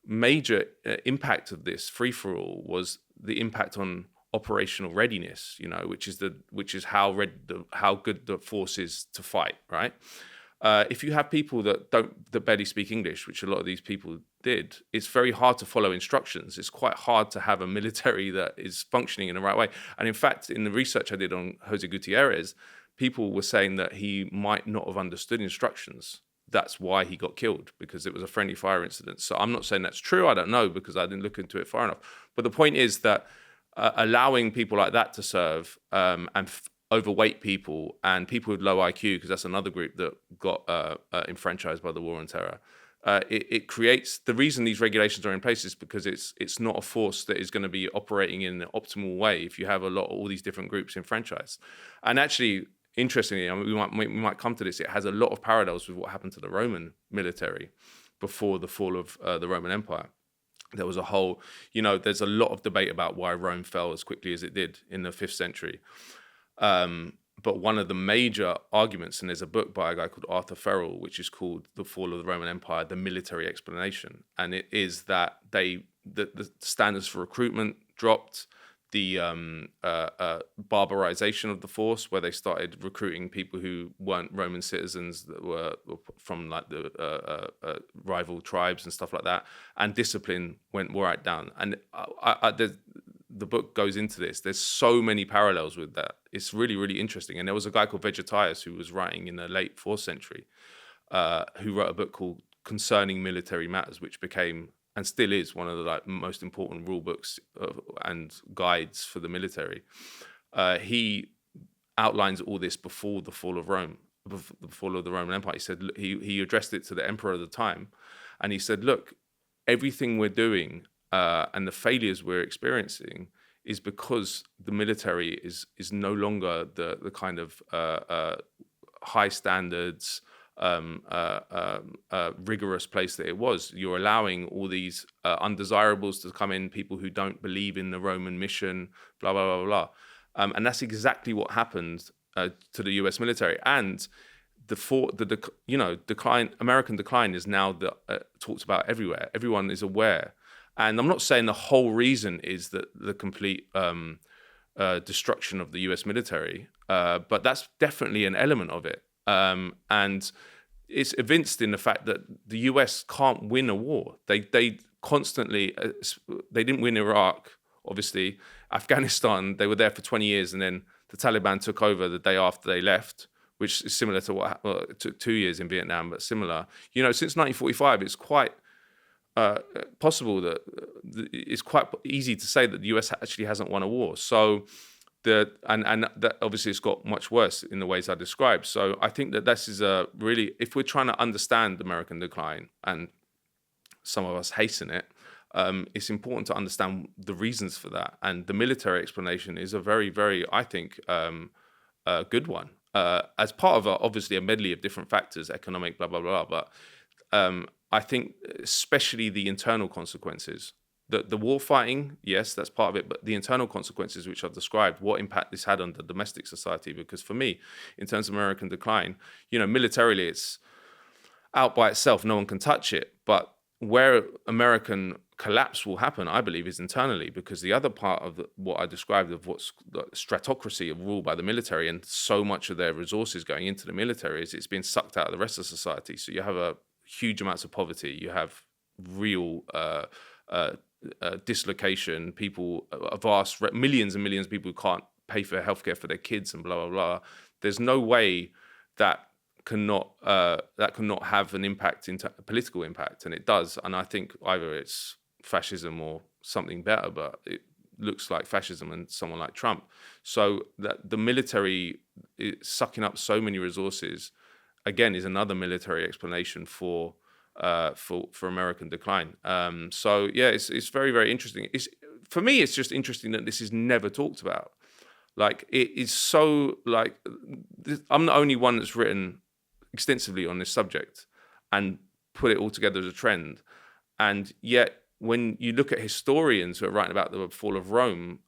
major impact of this free-for-all was the impact on operational readiness, which is how good the force is to fight, right? If you have people that barely speak English, which a lot of these people did, it's very hard to follow instructions. It's quite hard to have a military that is functioning in the right way. And in fact, in the research I did on Jose Gutierrez, people were saying that he might not have understood instructions. That's why he got killed, because it was a friendly fire incident. So I'm not saying that's true. I don't know, because I didn't look into it far enough. But the point is that allowing people like that to serve and overweight people and people with low IQ, because that's another group that got enfranchised by the war on terror. It creates, the reason these regulations are in place is because it's not a force that is going to be operating in an optimal way if you have all these different groups enfranchised. And actually, interestingly, we might come to this, it has a lot of parallels with what happened to the Roman military before the fall of the Roman Empire. There was a whole, there's a lot of debate about why Rome fell as quickly as it did in the 5th century. But one of the major arguments, and there's a book by a guy called Arthur Ferrell, which is called The Fall of the Roman Empire, The Military Explanation. And it is that the standards for recruitment dropped, the barbarization of the force, where they started recruiting people who weren't Roman citizens, that were from like the rival tribes and stuff like that, and discipline went right down. And the book goes into this. There's so many parallels with that. It's really, really interesting. And there was a guy called Vegetius who was writing in the late 4th century, who wrote a book called Concerning Military Matters, which became and still is one of the like most important rule books and guides for the military. He outlines all this before the fall of Rome, before the fall of the Roman Empire. He said he addressed it to the emperor of the time, and he said, "Look, everything we're doing and the failures we're experiencing is because the military is no longer the kind of high standards, rigorous place that it was. You're allowing all these undesirables to come in, people who don't believe in the Roman mission, blah, blah, blah, blah." And that's exactly what happened to the US military. And American decline is now talked about everywhere. Everyone is aware. And I'm not saying the whole reason is that the complete destruction of the US military, but that's definitely an element of it. And it's evinced in the fact that the US can't win a war. They constantly, they didn't win Iraq, obviously. Afghanistan, they were there for 20 years, and then the Taliban took over the day after they left, which is similar to it took 2 years in Vietnam, but similar. Since 1945, it's quite possible that it's quite easy to say that the US actually hasn't won a war. So and that obviously it's got much worse in the ways I described. So I think that this is a really, if we're trying to understand American decline, and some of us hasten it, it's important to understand the reasons for that. And the military explanation is a very, very, I think, good one. As part of obviously a medley of different factors, economic, blah, blah, blah. But I think especially the internal consequences. The war fighting, yes, that's part of it, but the internal consequences, which I've described, what impact this had on the domestic society. Because for me, in terms of American decline, militarily, it's out by itself, no one can touch it. But where American collapse will happen, I believe, is internally, because the other part of what I described of what's the stratocracy of rule by the military, and so much of their resources going into the military, is it's being sucked out of the rest of society. So you have huge amounts of poverty, you have real dislocation, people, millions and millions of people who can't pay for healthcare for their kids and blah, blah, blah. There's no way that cannot have an impact, a political impact, and it does. And I think either it's fascism or something better, but it looks like fascism and someone like Trump. So that the military is sucking up so many resources, again, is another military explanation for American decline. So yeah, it's very, very interesting. For me, it's just interesting that this is never talked about. Like, it is so, like, I'm the only one that's written extensively on this subject and put it all together as a trend. And yet, when you look at historians who are writing about the fall of Rome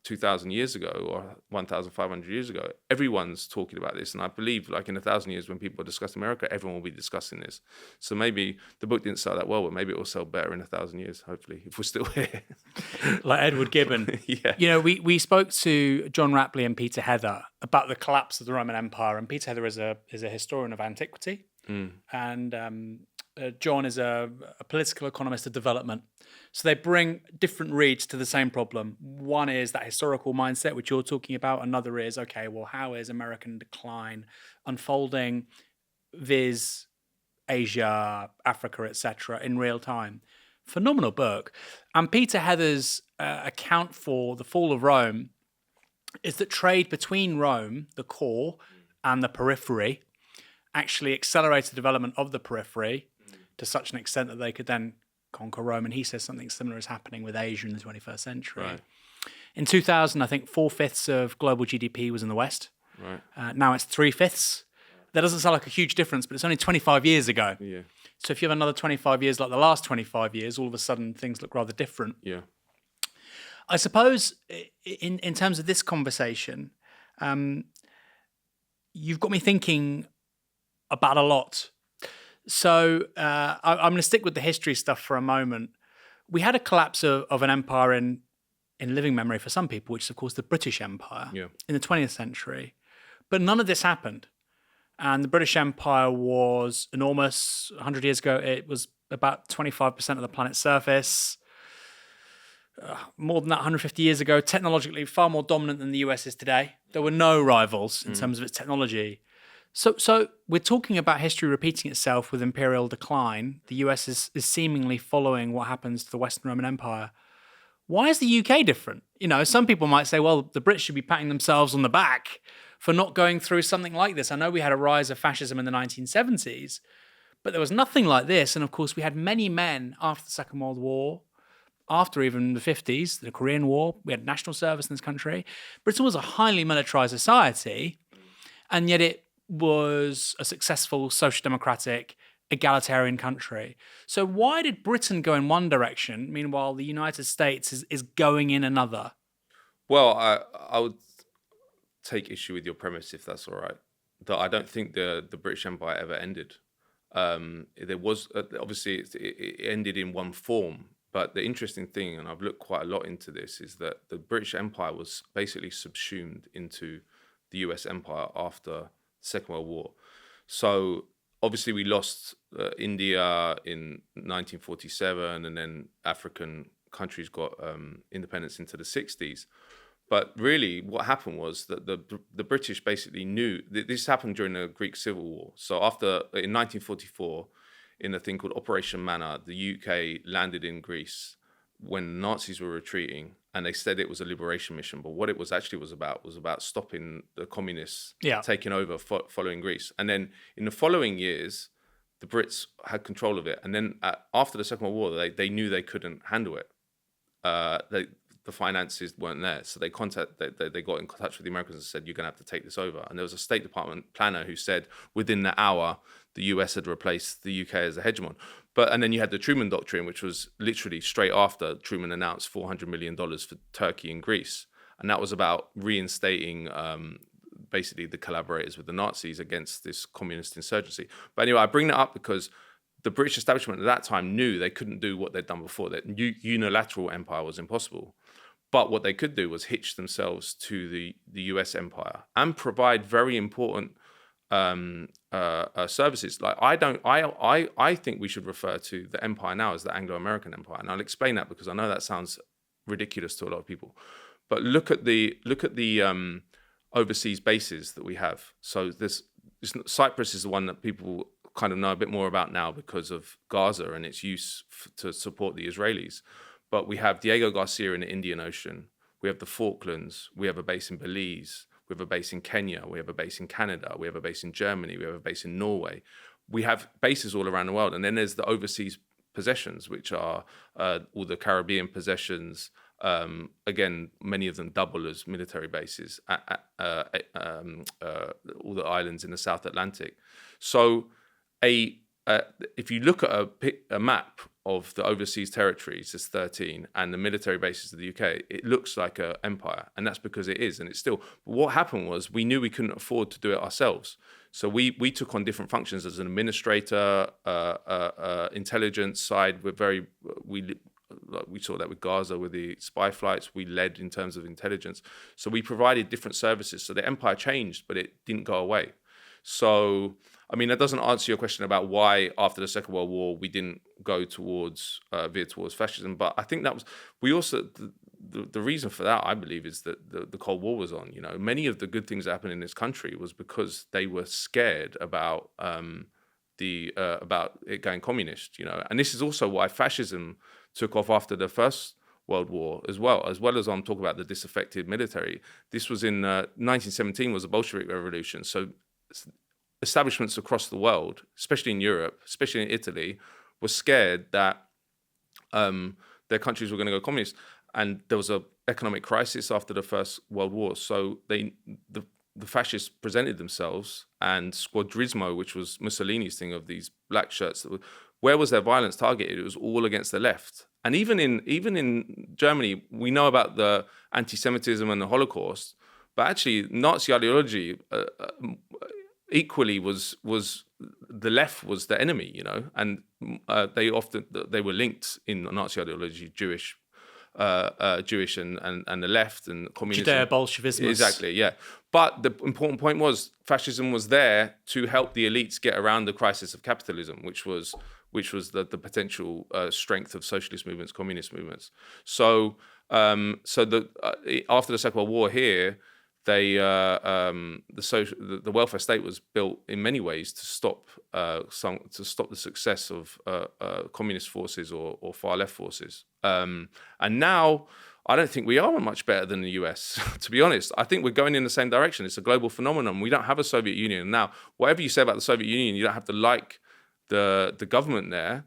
2,000 years ago or 1,500 years ago, everyone's talking about this. And I believe, like, in 1,000 years, when people discuss America, everyone will be discussing this. So maybe the book didn't sell that well, but maybe it will sell better in 1,000 years, hopefully, if we're still here. Like Edward Gibbon. Yeah. We spoke to John Rapley and Peter Heather about the collapse of the Roman Empire, and Peter Heather is a historian of antiquity, and John is a political economist of development. So they bring different reads to the same problem. One is that historical mindset, which you're talking about. Another is, okay, well, how is American decline unfolding, viz. Asia, Africa, etc., in real time? Phenomenal book. And Peter Heather's account for the fall of Rome is that trade between Rome, the core, and the periphery actually accelerated the development of the periphery to such an extent that they could then conquer Rome. And he says something similar is happening with Asia in the 21st century. Right. In 2000, I think 4/5 of global GDP was in the West. Right. Now it's 3/5. That doesn't sound like a huge difference, but it's only 25 years ago. Yeah. So if you have another 25 years like the last 25 years, all of a sudden things look rather different. Yeah. I suppose in terms of this conversation, you've got me thinking about a lot. So I'm going to stick with the history stuff for a moment. We had a collapse of an empire in living memory for some people, which is, of course, the British Empire in the 20th century. But none of this happened. And the British Empire was enormous. 100 years ago, it was about 25% of the planet's surface. More than that, 150 years ago, technologically far more dominant than the US is today. There were no rivals in terms of its technology. So we're talking about history repeating itself with imperial decline. The US is seemingly following what happens to the Western Roman Empire. Why is the UK different? You know, some people might say, well, the Brits should be patting themselves on the back for not going through something like this. I know we had a rise of fascism in the 1970s, but there was nothing like this. And of course, we had many men after the Second World War, after even the 50s, the Korean War. We had national service in this country. Britain was a highly militarized society, and yet it was a successful social democratic egalitarian country. So why did Britain go in one direction, meanwhile the United States is going in another? Well, I would take issue with your premise, if that's all right, that I don't think the British Empire ever ended. There was, obviously, it ended in one form. But the interesting thing, and I've looked quite a lot into this, is that the British Empire was basically subsumed into the US Empire after the Second World War. So obviously we lost India in 1947, and then African countries got independence into the 60s. But really what happened was that the British basically knew that this happened during the Greek Civil War. So in 1944, in a thing called Operation Manna, the UK landed in Greece when Nazis were retreating, and they said it was a liberation mission. But what it was about stopping the communists taking over following Greece. And then in the following years, the Brits had control of it. And then after the Second World War, they knew they couldn't handle it. The finances weren't there. So they got in touch with the Americans and said, you're going to have to take this over. And there was a State Department planner who said within the hour, the US had replaced the UK as a hegemon. And then you had the Truman Doctrine, which was literally straight after Truman announced $400 million for Turkey and Greece. And that was about reinstating basically the collaborators with the Nazis against this communist insurgency. But anyway, I bring that up because the British establishment at that time knew they couldn't do what they'd done before. That unilateral empire was impossible. But what they could do was hitch themselves to the US empire and provide very important services. Like I think we should refer to the empire now as the Anglo-American Empire, and I'll explain that because I know that sounds ridiculous to a lot of people. But look at the overseas bases that we have. So Cyprus is the one that people kind of know a bit more about now because of Gaza and its use to support the Israelis. But we have Diego Garcia in the Indian Ocean. We have the Falklands. We have a base in Belize. We have a base in Kenya. We have a base in Canada. We have a base in Germany. We have a base in Norway. We have bases all around the world. And then there's the overseas possessions, which are all the Caribbean possessions. Again, many of them double as military bases. All the islands in the South Atlantic. So if you look at a map of the overseas territories, there's 13, and the military bases of the UK, it looks like an empire, and that's because it is, and it's still. But what happened was we knew we couldn't afford to do it ourselves, so we took on different functions as an administrator, intelligence side. We saw that with Gaza, with the spy flights. We led in terms of intelligence, so we provided different services. So the empire changed, but it didn't go away. So, I mean, that doesn't answer your question about why after the Second World War we didn't go veer towards fascism. But I think that was, the reason for that, I believe, is that the Cold War was on. You know, many of the good things that happened in this country was because they were scared about it going communist. You know, and this is also why fascism took off after the First World War as well as I'm talking about the disaffected military. This was in 1917 was the Bolshevik Revolution. So establishments across the world, especially in Europe, especially in Italy, were scared that their countries were going to go communist. And there was an economic crisis after the First World War. So the fascists presented themselves, and Squadrismo, which was Mussolini's thing of these black shirts, where was their violence targeted? It was all against the left. And even in Germany, we know about the anti-Semitism and the Holocaust, But actually, Nazi ideology equally was the left was the enemy, you know, and they were linked in Nazi ideology, Jewish and the left and communism. Judeo-Bolshevism. Exactly, yeah. But the important point was fascism was there to help the elites get around the crisis of capitalism, which was the potential strength of socialist movements, communist movements. So after the Second World War here, the welfare state was built in many ways to stop the success of communist forces or far left forces. And now I don't think we are much better than the US, to be honest. I think we're going in the same direction. It's a global phenomenon. We don't have a Soviet Union. Now, whatever you say about the Soviet Union, you don't have to like the government there.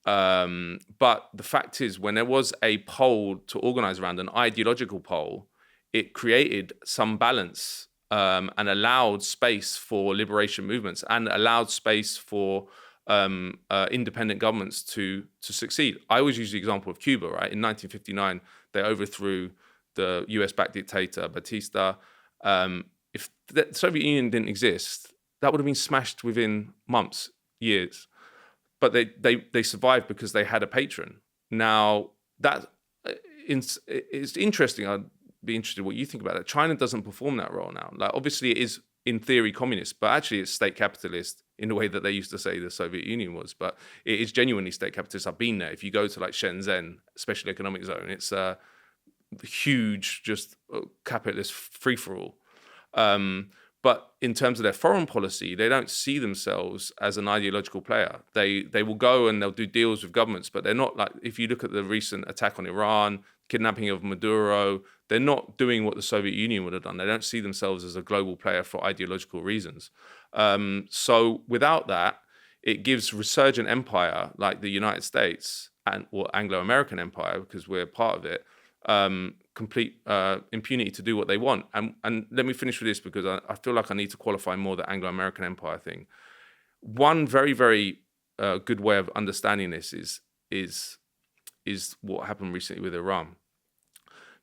But the fact is, when there was a poll to organize around, an ideological poll, it created some balance and allowed space for liberation movements and allowed space for independent governments to succeed. I always use the example of Cuba, right? In 1959, they overthrew the US-backed dictator Batista. If the Soviet Union didn't exist, that would have been smashed within months, years. But they survived because they had a patron. Now, it's interesting. I'd be interested in what you think about that. China doesn't perform that role now. Like, obviously, it is in theory communist, but actually it's state capitalist in the way that they used to say the Soviet Union was. But it is genuinely state capitalist. I've been there. If you go to like Shenzhen, special economic zone, it's a huge, just capitalist free-for-all. But in terms of their foreign policy, they don't see themselves as an ideological player. They will go and they'll do deals with governments, but they're not like, if you look at the recent attack on Iran, kidnapping of Maduro, they're not doing what the Soviet Union would have done. They don't see themselves as a global player for ideological reasons. So without that, it gives resurgent empire like the United States or Anglo-American empire, because we're part of it, complete impunity to do what they want. And let me finish with this, because I feel like I need to qualify more the Anglo-American empire thing. One very, very good way of understanding this is what happened recently with Iran.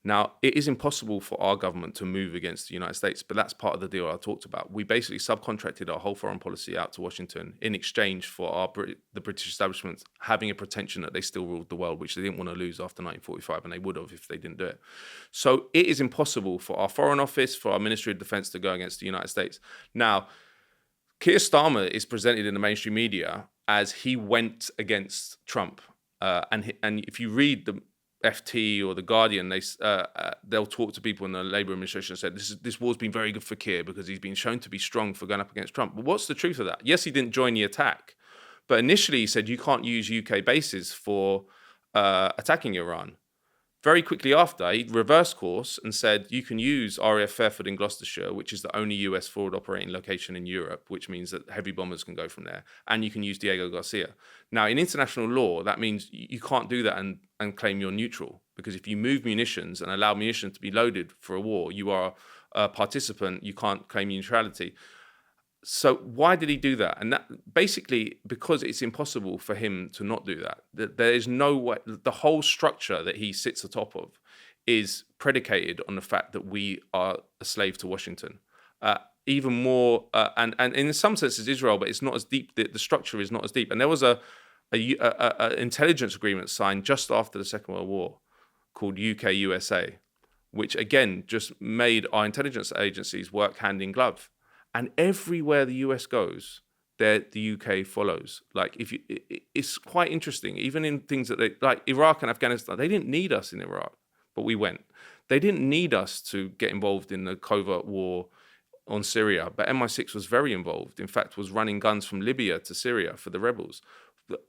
Now, it is impossible for our government to move against the United States, but that's part of the deal I talked about. We basically subcontracted our whole foreign policy out to Washington in exchange for the British establishment having a pretension that they still ruled the world, which they didn't want to lose after 1945, and they would have if they didn't do it. So it is impossible for our Foreign Office, for our Ministry of Defense to go against the United States. Now, Keir Starmer is presented in the mainstream media as he went against Trump. And if you read the FT or the Guardian, they'll talk to people in the Labour administration and say this war's been very good for Keir because he's been shown to be strong for going up against Trump. But what's the truth of that? Yes, he didn't join the attack, but initially he said you can't use UK bases for attacking Iran. Very quickly after, he reversed course and said you can use RAF Fairford in Gloucestershire, which is the only US forward operating location in Europe, which means that heavy bombers can go from there, and you can use Diego Garcia. Now, in international law, that means you can't do that and claim you're neutral, because if you move munitions and allow munitions to be loaded for a war, you are a participant, you can't claim neutrality. So why did he do that? And that basically because it's impossible for him to not do that. There is no way. The whole structure that he sits atop of is predicated on the fact that we are a slave to Washington. Even more, and in some senses Israel, but it's not as deep. The structure is not as deep. And there was a intelligence agreement signed just after the Second World War called UK-USA, which again just made our intelligence agencies work hand in glove. And everywhere the US goes, the UK follows. Like it's quite interesting. Even in things that like Iraq and Afghanistan, they didn't need us in Iraq, but we went. They didn't need us to get involved in the covert war on Syria, but MI6 was very involved. In fact, was running guns from Libya to Syria for the rebels.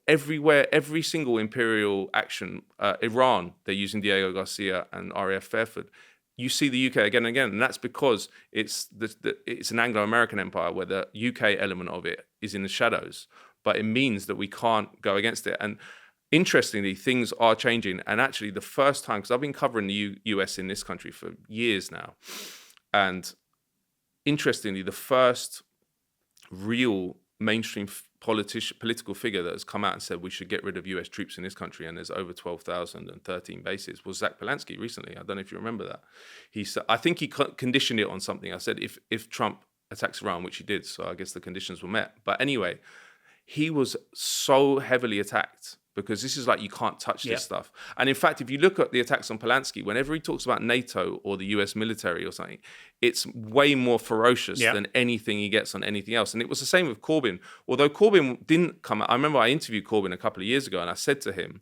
Everywhere, every single imperial action, Iran, they're using Diego Garcia and RAF Fairford. You see the UK again and again, and that's because it's an Anglo-American empire where the UK element of it is in the shadows, but it means that we can't go against it. And interestingly, things are changing. And actually, the first time, because I've been covering the US in this country for years now, and interestingly, the first real mainstream political figure that has come out and said we should get rid of US troops in this country, and there's over 12,013 bases, was Zach Polanski recently. I don't know if you remember that. He said, I think he conditioned it on something. I said, if Trump attacks Iran, which he did, so I guess the conditions were met. But anyway, he was so heavily attacked because this is like, you can't touch this stuff. And in fact, if you look at the attacks on Polanski, whenever he talks about NATO or the US military or something, it's way more ferocious than anything he gets on anything else. And it was the same with Corbyn. Although Corbyn didn't come out, I remember I interviewed Corbyn a couple of years ago and I said to him,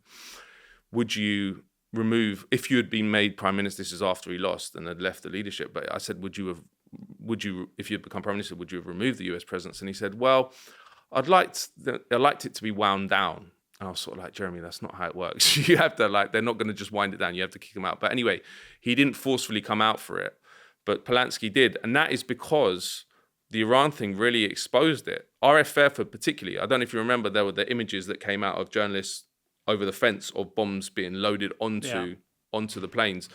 would you remove, if you had been made Prime Minister, this is after he lost and had left the leadership, but I said, if you had become Prime Minister, would you have removed the US presence? And he said, well, I'd liked it to be wound down. And I was sort of like, Jeremy, that's not how it works. You have to, they're not going to just wind it down. You have to kick them out. But anyway, he didn't forcefully come out for it, but Polanski did. And that is because the Iran thing really exposed it. RF Fairford particularly, I don't know if you remember, there were the images that came out of journalists over the fence of bombs being loaded onto the planes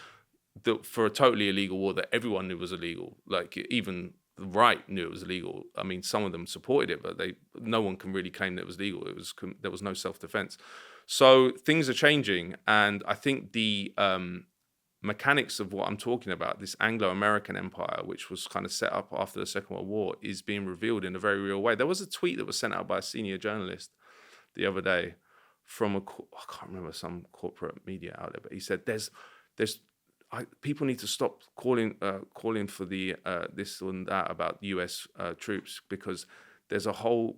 for a totally illegal war that everyone knew was illegal. Like even the right knew it was illegal. I mean, some of them supported it, but no one can really claim that it was legal. There was no self-defense. So things are changing, and I think the mechanics of what I'm talking about, this Anglo-American empire, which was kind of set up after the Second World War, is being revealed in a very real way. There was a tweet that was sent out by a senior journalist the other day from I can't remember, some corporate media outlet, but he said people need to stop calling for the this and that about US troops, because there's a whole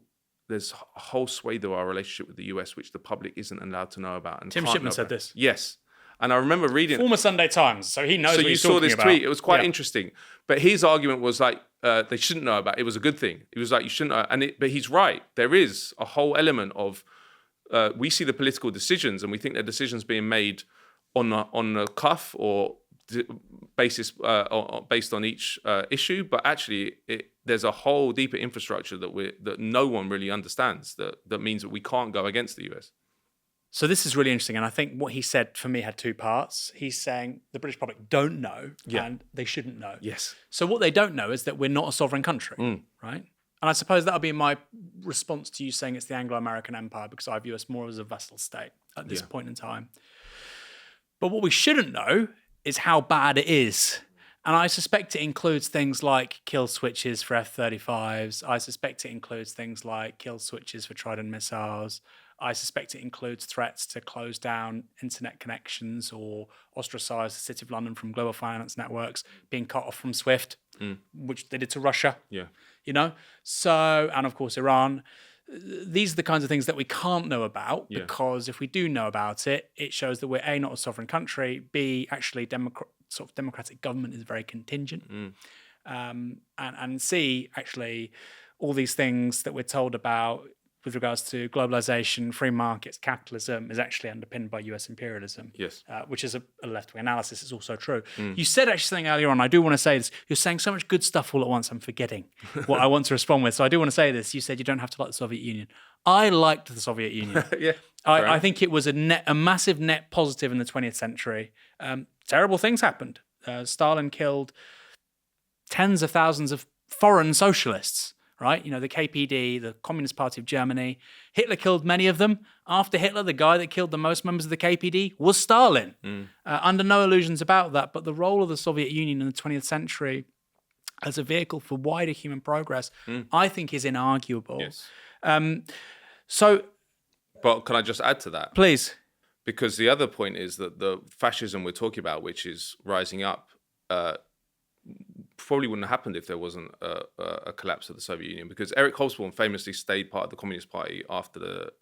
swathe of our relationship with the US which the public isn't allowed to know about. And Tim Shipman said this. Yes. And I remember reading former Sunday Times, so he knows what he's talking about. So you saw this tweet. It was quite interesting. But his argument was like, they shouldn't know about it. It was a good thing. It was like, you shouldn't know. But he's right. There is a whole element of, we see the political decisions and we think they're decisions being made on the cuff or basis based on each issue, but actually there's a whole deeper infrastructure that no one really understands, that means that we can't go against the US. So this is really interesting, and I think what he said for me had two parts. He's saying the British public don't know, and they shouldn't know. Yes. So what they don't know is that we're not a sovereign country, right? And I suppose that'll be my response to you saying it's the Anglo-American Empire, because I view us more as a vassal state at this point in time. But what we shouldn't know is how bad it is. And I suspect it includes things like kill switches for F-35s. I suspect it includes things like kill switches for Trident missiles. I suspect it includes threats to close down internet connections or ostracize the City of London from global finance networks, being cut off from SWIFT, which they did to Russia. Yeah. You know? So, and of course, Iran. These are the kinds of things that we can't know about, because if we do know about it, it shows that we're A, not a sovereign country, B, actually democratic government is very contingent, and C, actually all these things that we're told about with regards to globalization, free markets, capitalism is actually underpinned by US imperialism, which is a left-wing analysis. It's also true. You said actually something earlier on, I do want to say this, you're saying so much good stuff all at once, I'm forgetting what I want to respond with. So I do want to say this. You said you don't have to like the Soviet Union. I liked the Soviet Union. I think it was a massive net positive in the 20th century. Terrible things happened. Stalin killed tens of thousands of foreign socialists. Right, you know, the KPD, the Communist Party of Germany. Hitler killed many of them. After Hitler, the guy that killed the most members of the KPD was Stalin. Under no illusions about that, but the role of the Soviet Union in the 20th century as a vehicle for wider human progress, I think is inarguable. Yes. But can I just add to that? Please. Because the other point is that the fascism we're talking about, which is rising up, probably wouldn't have happened if there wasn't a collapse of the Soviet Union, because Erich Hobsbawm famously stayed part of the Communist Party after the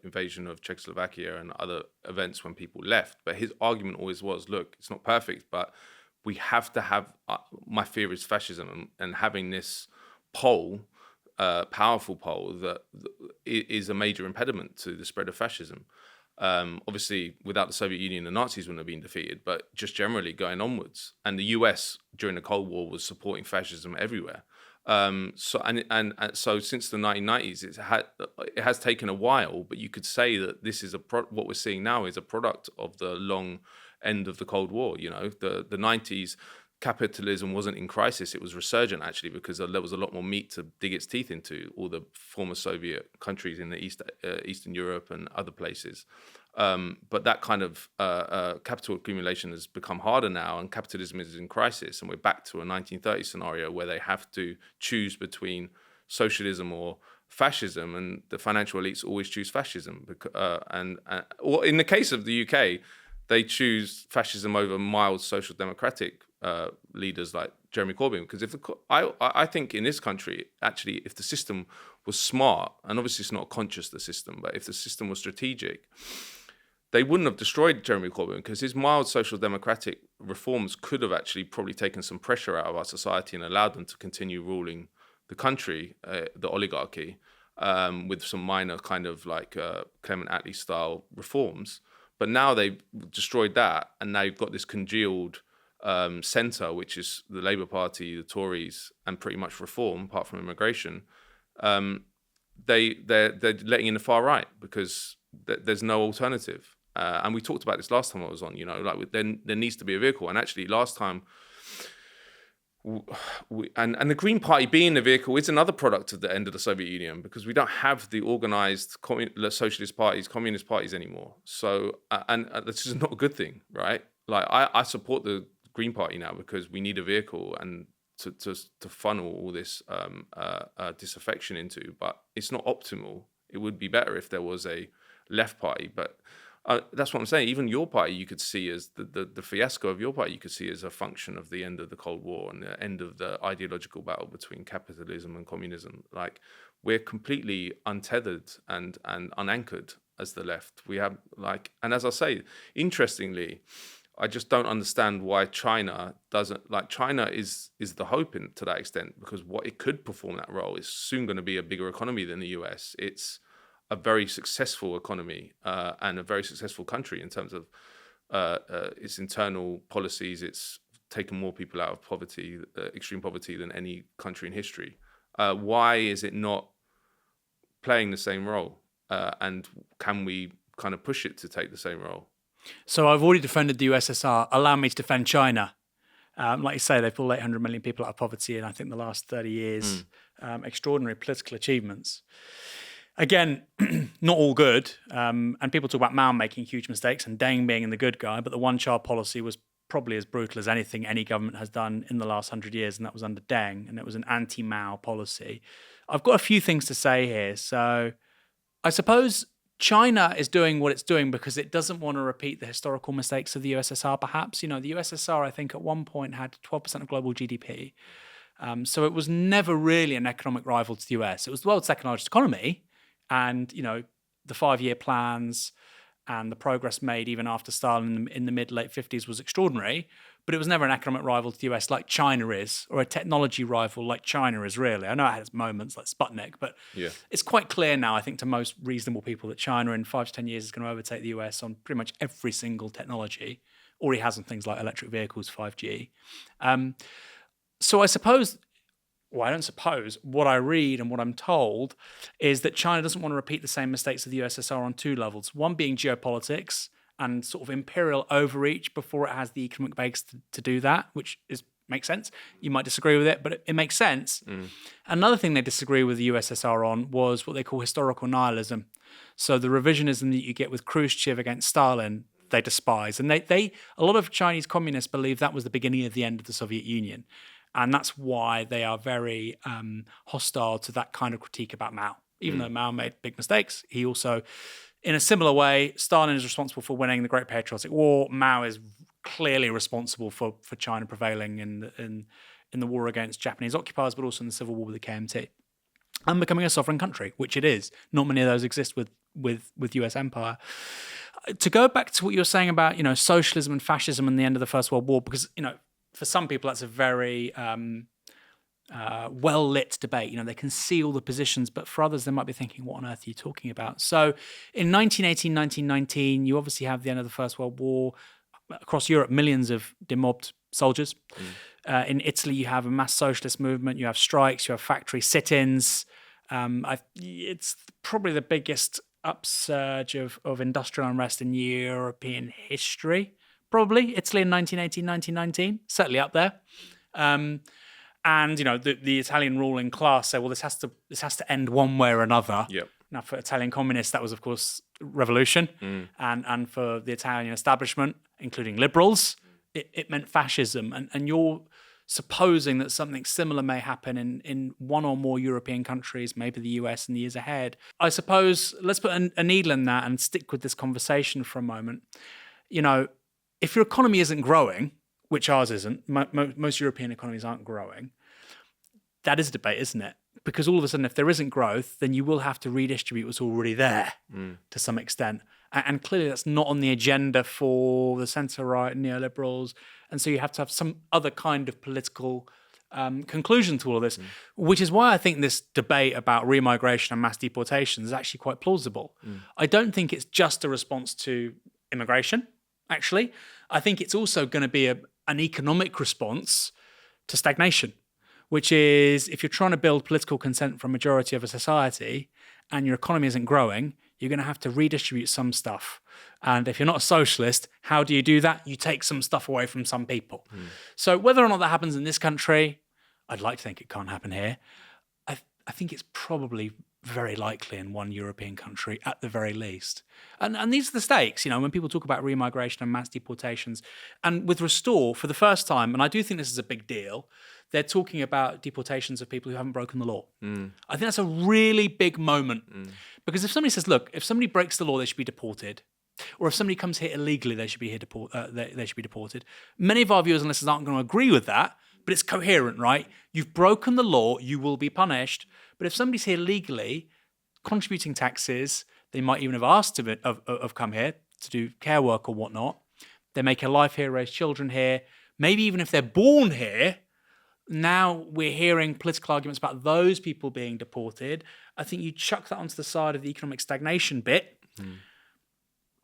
invasion of Czechoslovakia and other events when people left. But his argument always was, look, it's not perfect, but we have to have, my fear is fascism, and having this pole, powerful pole, that is a major impediment to the spread of fascism. Obviously, without the Soviet Union, the Nazis wouldn't have been defeated, but just generally going onwards. And the US during the Cold War was supporting fascism everywhere. So since the 1990s, it has taken a while, but you could say that this is what we're seeing now is a product of the long end of the Cold War. You know, the 90s, capitalism wasn't in crisis, it was resurgent actually, because there was a lot more meat to dig its teeth into, all the former Soviet countries in the Eastern Europe and other places. But that kind of capital accumulation has become harder now, and capitalism is in crisis, and we're back to a 1930s scenario where they have to choose between socialism or fascism, and the financial elites always choose fascism. Or in the case of the UK, they choose fascism over mild social democratic leaders like Jeremy Corbyn. Because I think in this country, actually, if the system was smart, and obviously it's not conscious, the system, but if the system was strategic, they wouldn't have destroyed Jeremy Corbyn, because his mild social democratic reforms could have actually probably taken some pressure out of our society and allowed them to continue ruling the country, the oligarchy, with some minor kind of like Clement Attlee style reforms. But now they've destroyed that, and now you've got this congealed centre, which is the Labour Party, the Tories, and pretty much reform, apart from immigration. They're letting in the far right because there's no alternative. And we talked about this last time I was on. Like there needs to be a vehicle. And actually, last time, and the Green Party being the vehicle is another product of the end of the Soviet Union, because we don't have the organised socialist parties, communist parties anymore. So, and this is not a good thing, right? Like I support the Green Party now because we need a vehicle and to funnel all this disaffection into, but it's not optimal. It would be better if there was a left party, but that's what I'm saying. Even your party, you could see as the fiasco of your party, you could see as a function of the end of the Cold War and the end of the ideological battle between capitalism and communism. Like, we're completely untethered and unanchored as the left. We have and as I say, interestingly, I just don't understand why China doesn't. Like, China is the hope to that extent, because what it could perform that role is soon going to be a bigger economy than the US. It's a very successful economy and a very successful country in terms of its internal policies. It's taken more people out of poverty, extreme poverty, than any country in history. Why is it not playing the same role? And can we kind of push it to take the same role? So I've already defended the USSR. Allow me to defend China. Like you say, they pulled 800 million people out of poverty in, I think, the last 30 years. Extraordinary political achievements. Again, not all good. And people talk about Mao making huge mistakes and Deng being the good guy, but the one-child policy was probably as brutal as anything any government has done in the last 100 years, and that was under Deng, and it was an anti-Mao policy. I've got a few things to say here. So I suppose China is doing what it's doing because it doesn't want to repeat the historical mistakes of the USSR, perhaps. The USSR, I think, at one point had 12% of global GDP. So it was never really an economic rival to the US. It was the world's second largest economy. And, the 5-year plans and the progress made even after Stalin in the mid-late 50s was extraordinary, but it was never an economic rival to the US like China is, or a technology rival like China is, really. I know it has moments like Sputnik, but It's quite clear now, I think, to most reasonable people that China in 5 to 10 years is going to overtake the US on pretty much every single technology. Already has on things like electric vehicles, 5G. So I suppose... Well, I don't suppose. What I read and what I'm told is that China doesn't want to repeat the same mistakes of the USSR on 2 levels. One being geopolitics and sort of imperial overreach before it has the economic base to do that, which makes sense. You might disagree with it, but it makes sense. Another thing they disagree with the USSR on was what they call historical nihilism. So the revisionism that you get with Khrushchev against Stalin, they despise. And a lot of Chinese communists believe that was the beginning of the end of the Soviet Union. And that's why they are very hostile to that kind of critique about Mao. Even though Mao made big mistakes, he also, in a similar way, Stalin is responsible for winning the Great Patriotic War. Mao is clearly responsible for China prevailing in the war against Japanese occupiers, but also in the civil war with the KMT, and becoming a sovereign country, which it is. Not many of those exist with US empire. To go back to what you were saying about socialism and fascism and the end of the First World War, because for some people, that's a very well-lit debate. They can see all the positions, but for others, they might be thinking, what on earth are you talking about? So in 1918, 1919, you obviously have the end of the First World War. Across Europe, millions of demobbed soldiers. In Italy, you have a mass socialist movement. You have strikes. You have factory sit-ins. It's probably the biggest upsurge of industrial unrest in European history, probably. Italy in 1918, 1919, certainly up there. And the Italian ruling class say, well, this has to end one way or another. Yep. Now, for Italian communists, that was, of course, revolution, and for the Italian establishment, including liberals, it meant fascism. And you're supposing that something similar may happen in one or more European countries, maybe the US in the years ahead. I suppose let's put a needle in that and stick with this conversation for a moment. If your economy isn't growing, which ours isn't, most European economies aren't growing, that is a debate, isn't it? Because all of a sudden, if there isn't growth, then you will have to redistribute what's already there to some extent. And clearly that's not on the agenda for the centre-right neoliberals. And so you have to have some other kind of political conclusion to all of this, which is why I think this debate about remigration and mass deportation is actually quite plausible. I don't think it's just a response to immigration, actually. I think it's also going to be an economic response to stagnation, which is if you're trying to build political consent for a majority of a society and your economy isn't growing, you're going to have to redistribute some stuff. And if you're not a socialist, how do you do that? You take some stuff away from some people. So whether or not that happens in this country, I'd like to think it can't happen here. I think it's probably very likely in one European country at the very least. And these are the stakes, when people talk about remigration and mass deportations. And with Restore, for the first time, and I do think this is a big deal, they're talking about deportations of people who haven't broken the law. I think that's a really big moment. Because if somebody says, look, if somebody breaks the law, they should be deported. Or if somebody comes here illegally, they should be deported. Many of our viewers and listeners aren't going to agree with that, but it's coherent, right? You've broken the law, you will be punished. But if somebody's here legally, contributing taxes, they might even have asked to have come here to do care work or whatnot. They make a life here, raise children here. Maybe even if they're born here, now we're hearing political arguments about those people being deported. I think you chuck that onto the side of the economic stagnation bit.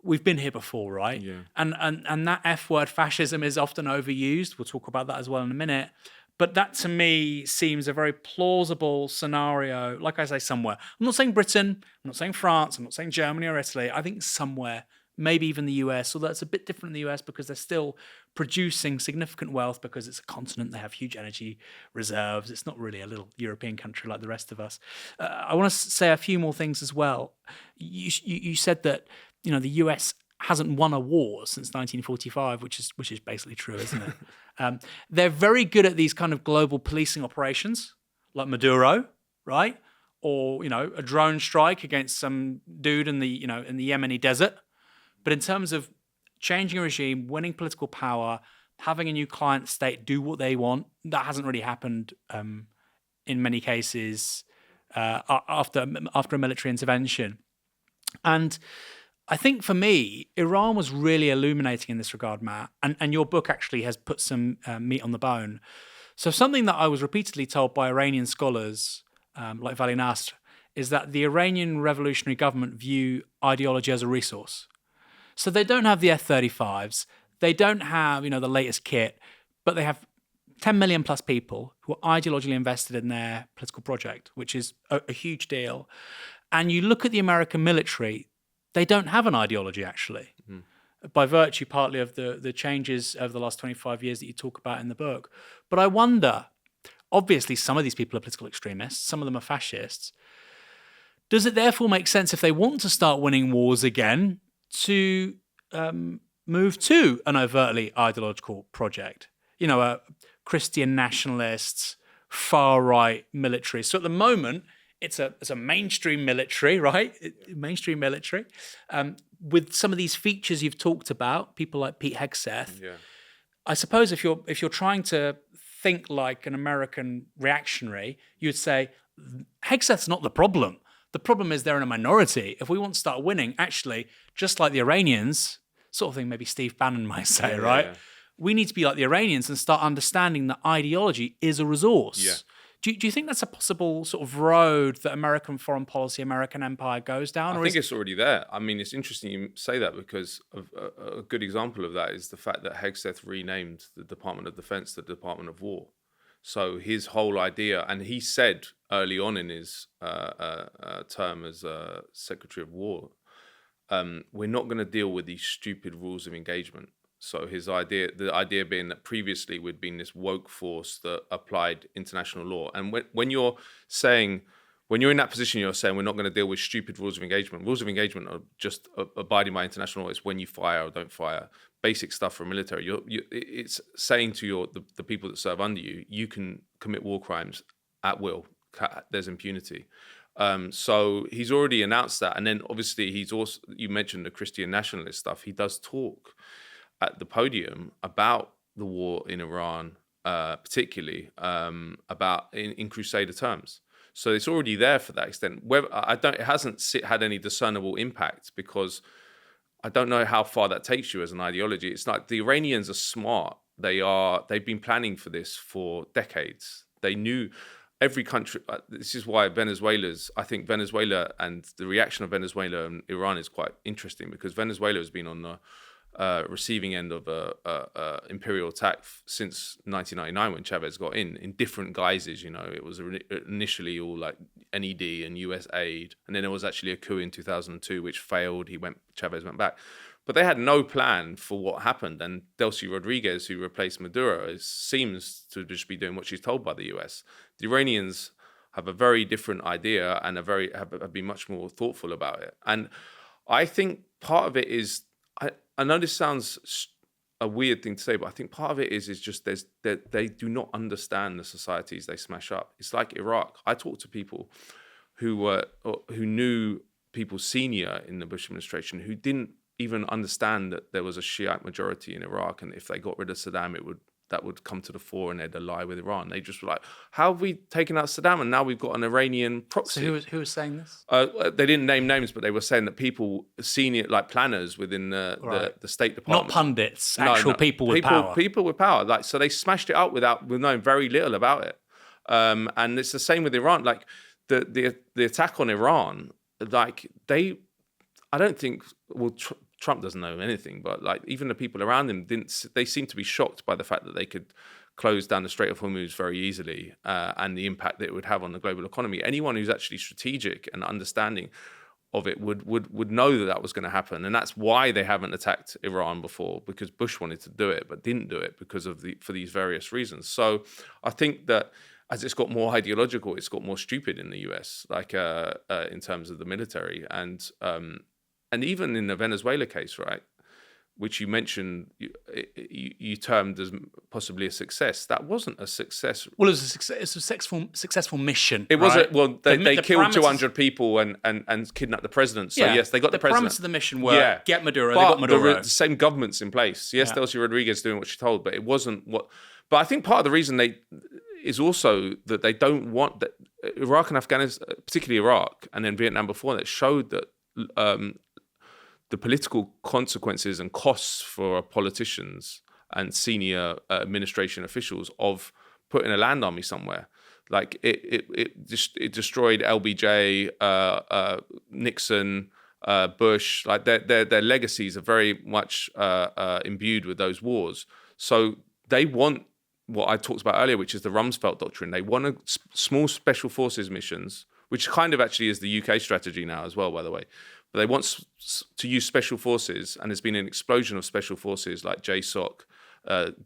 We've been here before, right? Yeah. And that F word, fascism, is often overused. We'll talk about that as well in a minute. But that, to me, seems a very plausible scenario. Like I say, somewhere. I'm not saying Britain. I'm not saying France. I'm not saying Germany or Italy. I think somewhere, maybe even the US, although it's a bit different in the US because they're still producing significant wealth because it's a continent. They have huge energy reserves. It's not really a little European country like the rest of us. I want to say a few more things as well. You said that the US hasn't won a war since 1945, which is basically true, isn't it? They're very good at these kind of global policing operations, like Maduro, right? Or a drone strike against some dude in the Yemeni desert. But in terms of changing a regime, winning political power, having a new client state do what they want, that hasn't really happened in many cases after a military intervention. And I think for me, Iran was really illuminating in this regard, Matt, and your book actually has put some meat on the bone. So something that I was repeatedly told by Iranian scholars like Vali Nasr is that the Iranian revolutionary government view ideology as a resource. So they don't have the F-35s, they don't have the latest kit, but they have 10 million plus people who are ideologically invested in their political project, which is a huge deal. And you look at the American military, they don't have an ideology, actually, by virtue partly of the changes over the last 25 years that you talk about in the book. But I wonder, obviously, some of these people are political extremists, some of them are fascists. Does it therefore make sense, if they want to start winning wars again, to move to an overtly ideological project? Christian nationalists, far-right military. So at the moment, it's a mainstream military, right? Mainstream military, with some of these features you've talked about, people like Pete Hegseth. Yeah. I suppose if you're trying to think like an American reactionary, you'd say Hegseth's not the problem. The problem is they're in a minority. If we want to start winning, actually, just like the Iranians, sort of thing maybe Steve Bannon might say, right? Yeah. We need to be like the Iranians and start understanding that ideology is a resource. Yeah. Do you think that's a possible sort of road that American foreign policy, American empire goes down? I think it's already there. I mean, it's interesting you say that because a good example of that is the fact that Hegseth renamed the Department of Defense the Department of War. So his whole idea, and he said early on in his term as Secretary of War, we're not going to deal with these stupid rules of engagement. So the idea being that previously we'd been this woke force that applied international law. And when you're in that position, you're saying we're not going to deal with stupid rules of engagement. Rules of engagement are just abiding by international law. It's when you fire or don't fire. Basic stuff for military. It's saying to the people that serve under you, you can commit war crimes at will. There's impunity. So he's already announced that. And then obviously you mentioned the Christian nationalist stuff. He does talk at the podium about the war in Iran, particularly about in Crusader terms. So it's already there for that extent. It hasn't had any discernible impact because I don't know how far that takes you as an ideology. It's like the Iranians are smart. They've been planning for this for decades. They knew every country. This is why I think Venezuela and the reaction of Venezuela and Iran is quite interesting, because Venezuela has been on the receiving end of a imperial attack since 1999 when Chavez got in different guises. It was initially all like NED and US aid, and then there was actually a coup in 2002 which failed. Chavez went back, but they had no plan for what happened. And Delcy Rodriguez, who replaced Maduro, seems to just be doing what she's told by the US. The Iranians have a very different idea and have been much more thoughtful about it. And I think part of it is, I know this sounds a weird thing to say, but I think part of it is just they do not understand the societies they smash up. It's like Iraq. I talked to people who knew people senior in the Bush administration who didn't even understand that there was a Shiite majority in Iraq, and if they got rid of Saddam, that would come to the fore and they'd ally with Iran. They just were like, how have we taken out Saddam and now we've got an Iranian proxy? So who was saying this? They didn't name names, but they were saying that people, senior, like planners within the State Department. Not pundits, actual people with power. People with power. So they smashed it up with knowing very little about it. And it's the same with Iran. Like the attack on Iran, like I don't think, Trump doesn't know anything, but like even the people around him they seem to be shocked by the fact that they could close down the Strait of Hormuz very easily, and the impact that it would have on the global economy. Anyone who's actually strategic and understanding of it would know that was going to happen. And that's why they haven't attacked Iran before, because Bush wanted to do it, but didn't do it for these various reasons. So I think that as it's got more ideological, it's got more stupid in the US, like in terms of the military. And even in the Venezuela case, right, which you mentioned, you termed as possibly a success. That wasn't a success. Well, it was a success. It's a successful mission. It was they killed 200 people and kidnapped the president. So yes, they got the president. The premise of the mission were get Maduro. They got Maduro. The same government's in place. Yes, Delcy Rodriguez doing what she told, but it wasn't what. But I think part of the reason is also that they don't want that Iraq and Afghanistan, particularly Iraq and then Vietnam before that, showed that. The political consequences and costs for politicians and senior administration officials of putting a land army somewhere. Like it destroyed LBJ, Nixon, Bush. Like their legacies are very much imbued with those wars. So they want what I talked about earlier, which is the Rumsfeld doctrine. They want small special forces missions, which kind of actually is the UK strategy now as well, by the way. But they want to use special forces, and there's been an explosion of special forces like JSOC,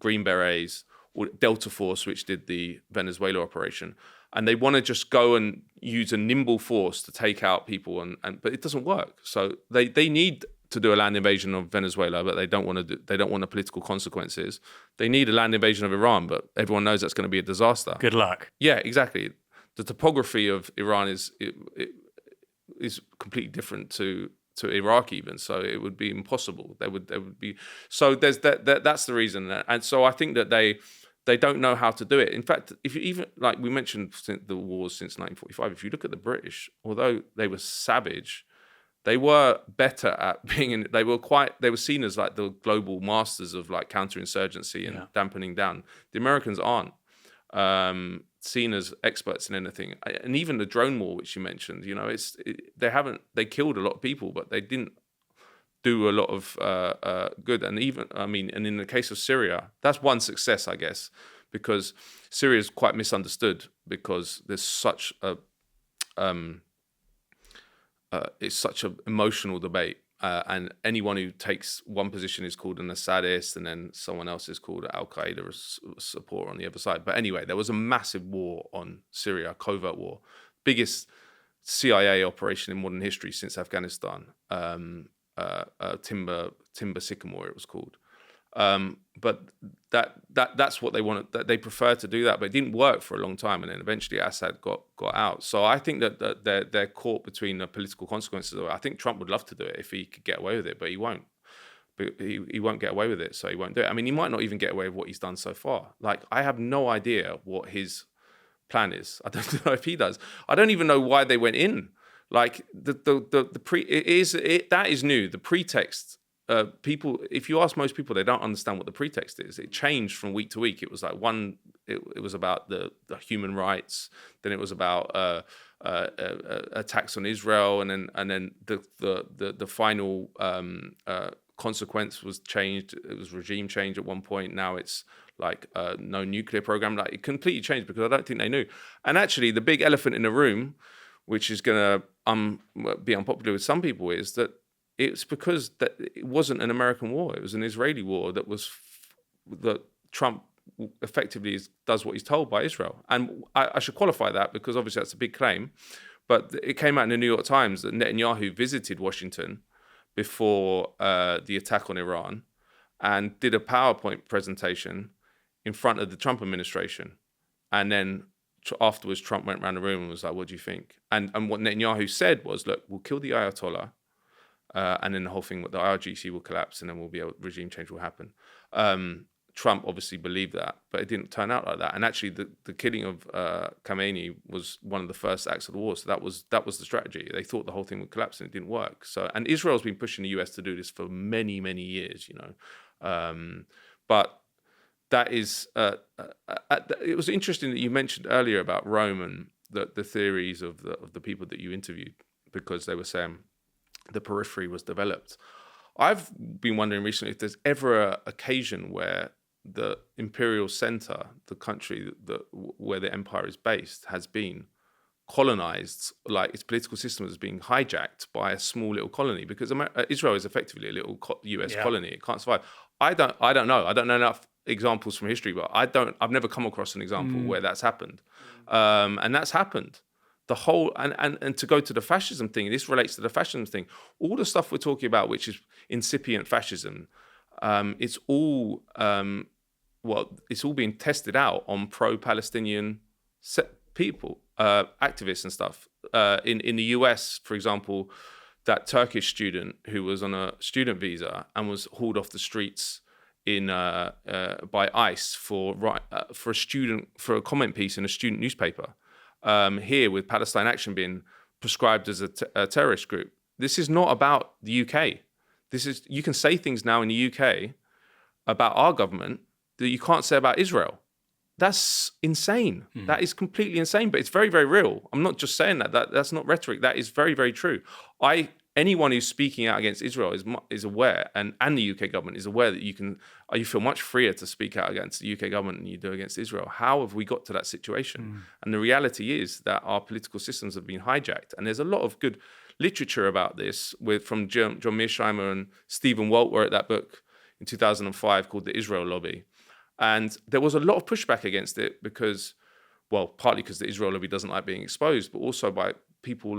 Green Berets, or Delta Force, which did the Venezuela operation. And they want to just go and use a nimble force to take out people, but it doesn't work. So they need to do a land invasion of Venezuela, but they don't want the political consequences. They need a land invasion of Iran, but everyone knows that's going to be a disaster. Good luck. Yeah, exactly. The topography of Iran is completely different to Iraq even, so it would be impossible. They would be so. There's that's the reason, and so I think that they don't know how to do it. In fact, if you even like we mentioned the wars since 1945, if you look at the British, although they were savage, they were better at being in. They were seen as like the global masters of like counterinsurgency and dampening down. The Americans aren't. Seen as experts in anything, and even the drone war, which you mentioned, they killed a lot of people, but they didn't do a lot of good. And and in the case of Syria, that's one success, I guess, because Syria is quite misunderstood because there's such a it's such an emotional debate and anyone who takes one position is called an Assadist, and then someone else is called Al Qaeda supporter on the other side. But anyway, there was a massive war on Syria, covert war, biggest CIA operation in modern history since Afghanistan. Timber Sycamore, it was called. But that's what they wanted. That they prefer to do that, but it didn't work for a long time, and then eventually Assad got out. So I think that they're caught between the political consequences. I think Trump would love to do it if he could get away with it, but he won't. But he won't get away with it, so he won't do it. I mean, he might not even get away with what he's done so far. Like, I have no idea what his plan is. I don't know if he does. I don't even know why they went in. Like that is new. The pretext. People, if you ask most people, they don't understand what the pretext is. It changed from week to week. It was like it was about the human rights. Then it was about attacks on Israel, and then the final consequence was changed. It was regime change at one point. Now it's like no nuclear program. Like, it completely changed because I don't think they knew. And actually, the big elephant in the room, which is going to be unpopular with some people, is that it's because that it wasn't an American war. It was an Israeli war that Trump effectively does what he's told by Israel. And I should qualify that, because obviously that's a big claim. But it came out in the New York Times that Netanyahu visited Washington before the attack on Iran and did a PowerPoint presentation in front of the Trump administration. And then afterwards, Trump went around the room and was like, what do you think? And what Netanyahu said was, look, we'll kill the Ayatollah. And then the whole thing, the IRGC will collapse, and then regime change will happen. Trump obviously believed that, but it didn't turn out like that. And actually, the killing of Khamenei was one of the first acts of the war. So that was the strategy. They thought the whole thing would collapse, and it didn't work. So, and Israel's been pushing the US to do this for many, many years, but that is. It was interesting that you mentioned earlier about Rome and the theories of the people that you interviewed, because they were saying the periphery was developed. I've been wondering recently if there's ever an occasion where the imperial center, the country where the empire is based, has been colonized, like its political system is being hijacked by a small little colony, because Israel is effectively a little US colony. It can't survive. I don't know. I don't know enough examples from history, but I've never come across an example where that's happened. And that's happened. The whole, and to go to the fascism thing, this relates to the fascism thing. All the stuff we're talking about, which is incipient fascism, it's all it's all being tested out on pro-Palestinian people, activists and stuff. In the US, for example, that Turkish student who was on a student visa and was hauled off the streets by ICE for a comment piece in a student newspaper. Here, with Palestine Action being prescribed as a terrorist group, this is not about the UK. You can say things now in the UK about our government that you can't say about Israel. That's insane. That is completely insane, but it's very, very real. I'm not just saying that. That's not rhetoric. That is very, very true. Anyone who's speaking out against Israel is aware, and the UK government is aware that you feel much freer to speak out against the UK government than you do against Israel. How have we got to that situation? And the reality is that our political systems have been hijacked. And there's a lot of good literature about this from John Mearsheimer and Stephen Walt wrote that book in 2005 called The Israel Lobby. And there was a lot of pushback against it because, well, partly because the Israel lobby doesn't like being exposed, but also by people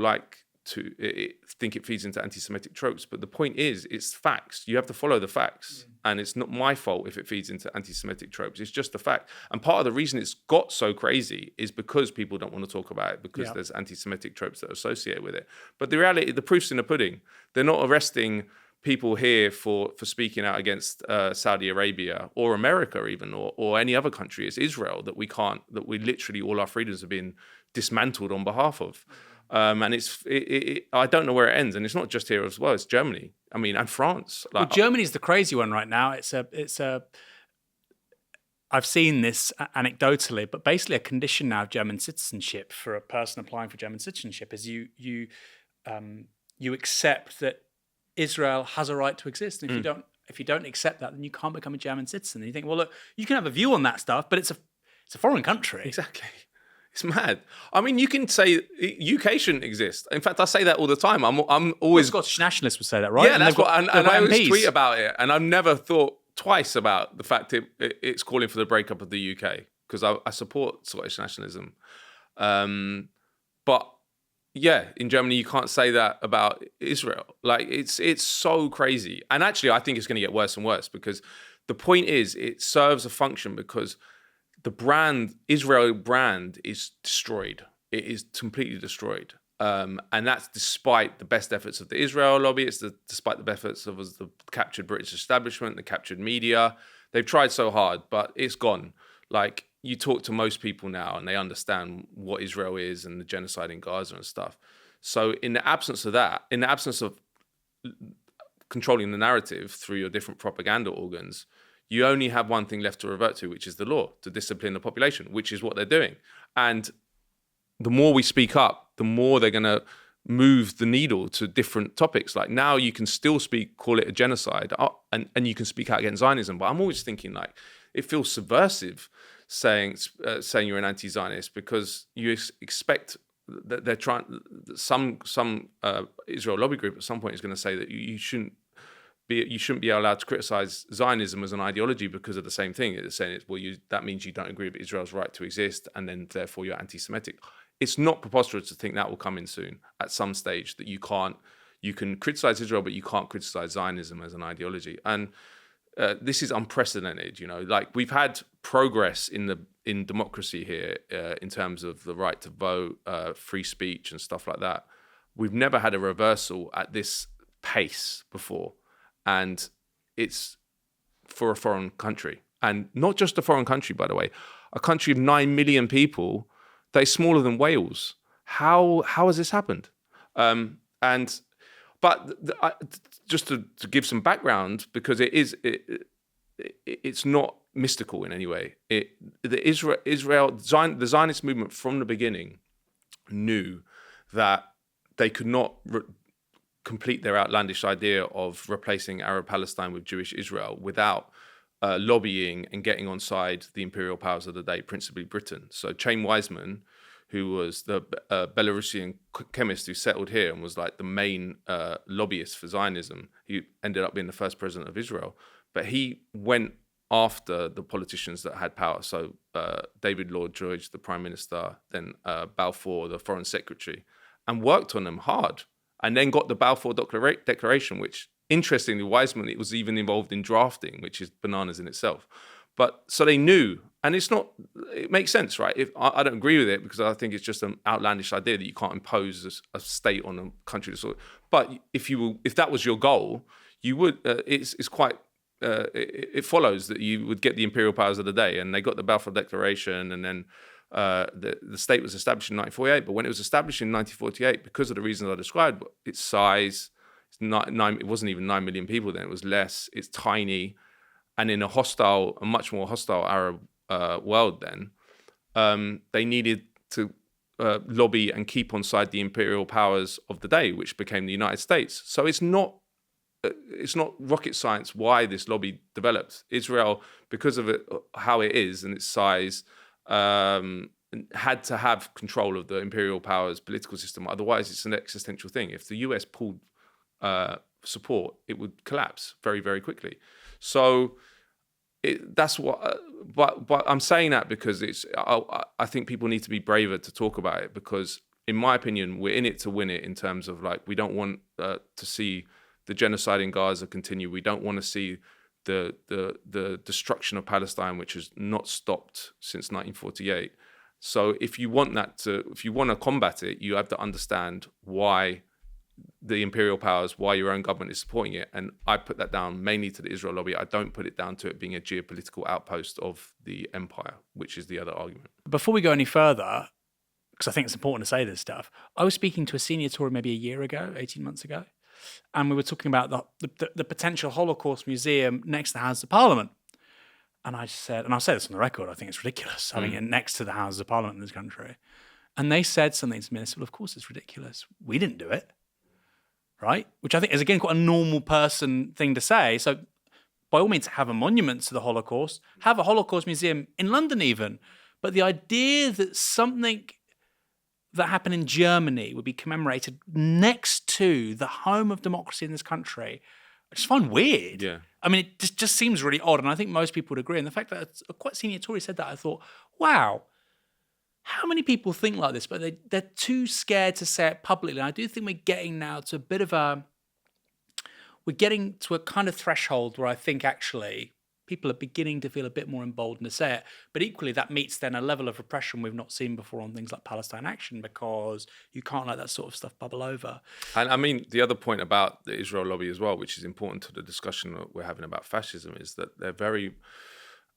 think it feeds into anti-Semitic tropes. But the point is, it's facts. You have to follow the facts. And it's not my fault if it feeds into anti-Semitic tropes. It's just a fact. And part of the reason it's got so crazy is because people don't want to talk about it, because there's anti-Semitic tropes that are associated with it. But the reality, the proof's in the pudding. They're not arresting people here for speaking out against Saudi Arabia or America even, or any other country. It's Israel that we literally all our freedoms have been dismantled on behalf of. And I don't know where it ends. And it's not just here as well, it's Germany. I mean, and France. Germany's the crazy one right now. I've seen this anecdotally, but basically a condition now of German citizenship for a person applying for German citizenship is you accept that Israel has a right to exist. And if you don't accept that, then you can't become a German citizen. And you think, well, look, you can have a view on that stuff, but it's a foreign country. Exactly. It's mad. I mean, you can say UK shouldn't exist. In fact, I say that all the time. I'm always Scottish nationalists would say that, right? Yeah, And that's they've what. got- And they've I got always MPs. tweet about it, and I've never thought twice about the fact it's calling for the breakup of the UK, because I support Scottish nationalism. But yeah, in Germany you can't say that about Israel. Like it's so crazy. And actually, I think it's going to get worse and worse, because the point is it serves a function, because the brand, Israel brand, is destroyed. It is completely destroyed. And that's despite the best efforts of the Israel lobby. It's despite the efforts of the captured British establishment, the captured media. They've tried so hard, but it's gone. Like, you talk to most people now and they understand what Israel is and the genocide in Gaza and stuff. So in the absence of that, in the absence of controlling the narrative through your different propaganda organs, you only have one thing left to revert to, which is the law, to discipline the population, which is what they're doing. And the more we speak up, the more they're going to move the needle to different topics. Like, now you can still call it a genocide, and you can speak out against Zionism. But I'm always thinking, like, it feels subversive saying you're an anti-Zionist, because you expect that they're trying. Some Israel lobby group at some point is going to say that you shouldn't be allowed to criticize Zionism as an ideology because of the same thing. It's saying that means you don't agree with Israel's right to exist, and then therefore you're anti-Semitic. It's not preposterous to think that will come in soon at some stage, that you can criticize Israel, but you can't criticize Zionism as an ideology. And this is unprecedented. Like, we've had progress in democracy here in terms of the right to vote, free speech, and stuff like that. We've never had a reversal at this pace before, and it's for a foreign country, and not just a foreign country, by the way, a country of 9 million people. They're smaller than Wales. How has this happened? Just to give some background, because it's not mystical in any way. The Zionist movement from the beginning knew that they could not complete their outlandish idea of replacing Arab Palestine with Jewish Israel without lobbying and getting on side the imperial powers of the day, principally Britain. So Chaim Weizmann, who was the Belarusian chemist who settled here and was like the main lobbyist for Zionism, he ended up being the first president of Israel. But he went after the politicians that had power. So David Lloyd George, the prime minister, then Balfour, the foreign secretary, and worked on them hard. And then got the Balfour Declaration, which, interestingly, Weizmann, it was even involved in drafting, which is bananas in itself. But so they knew, and it makes sense, right? If I don't agree with it, because I think it's just an outlandish idea that you can't impose a state on a country. But if that was your goal, you would. It follows that you would get the imperial powers of the day, and they got the Balfour Declaration, and then the state was established in 1948. But when it was established in 1948, because of the reasons I described, its size, it wasn't even 9 million people then. It was less. It's tiny. And in a much more hostile Arab world then, they needed to lobby and keep on side the imperial powers of the day, which became the United States. So it's not rocket science why this lobby developed. Israel, because of how it is and its size, had to have control of the imperial powers' political system. Otherwise, it's an existential thing. If the US pulled support, it would collapse very, very quickly. So that's what. But I'm saying that because I think people need to be braver to talk about it, because, in my opinion, we're in it to win it. In terms of, like, we don't want to see the genocide in Gaza continue. We don't want to see the destruction of Palestine, which has not stopped since 1948. So if you want to combat it, you have to understand why the imperial powers, why your own government is supporting it. And I put that down mainly to the Israel lobby. I don't put it down to it being a geopolitical outpost of the empire, which is the other argument. Before we go any further, because I think it's important to say this stuff, I was speaking to a senior Tory maybe a year ago, 18 months ago, and we were talking about the potential Holocaust museum next to the Houses of Parliament. And I said, and I'll say this on the record, I think it's ridiculous having it next to the Houses of Parliament in this country. And they said something to me, and I said, well, of course it's ridiculous. We didn't do it, right? Which I think is, again, quite a normal person thing to say. So by all means, have a monument to the Holocaust, have a Holocaust museum in London even, But the idea that something that happened in Germany would be commemorated next to the home of democracy in this country, I just find weird. Yeah. I mean, it just seems really odd, and I think most people would agree. And the fact that a quite senior Tory said that, I thought, wow, how many people think like this, but they're too scared to say it publicly. And I do think we're getting now to we're getting to a kind of threshold where I think actually people are beginning to feel a bit more emboldened to say it. But equally, that meets then a level of repression we've not seen before on things like Palestine Action, because you can't let that sort of stuff bubble over. And I mean, the other point about the Israel lobby as well, which is important to the discussion that we're having about fascism, is that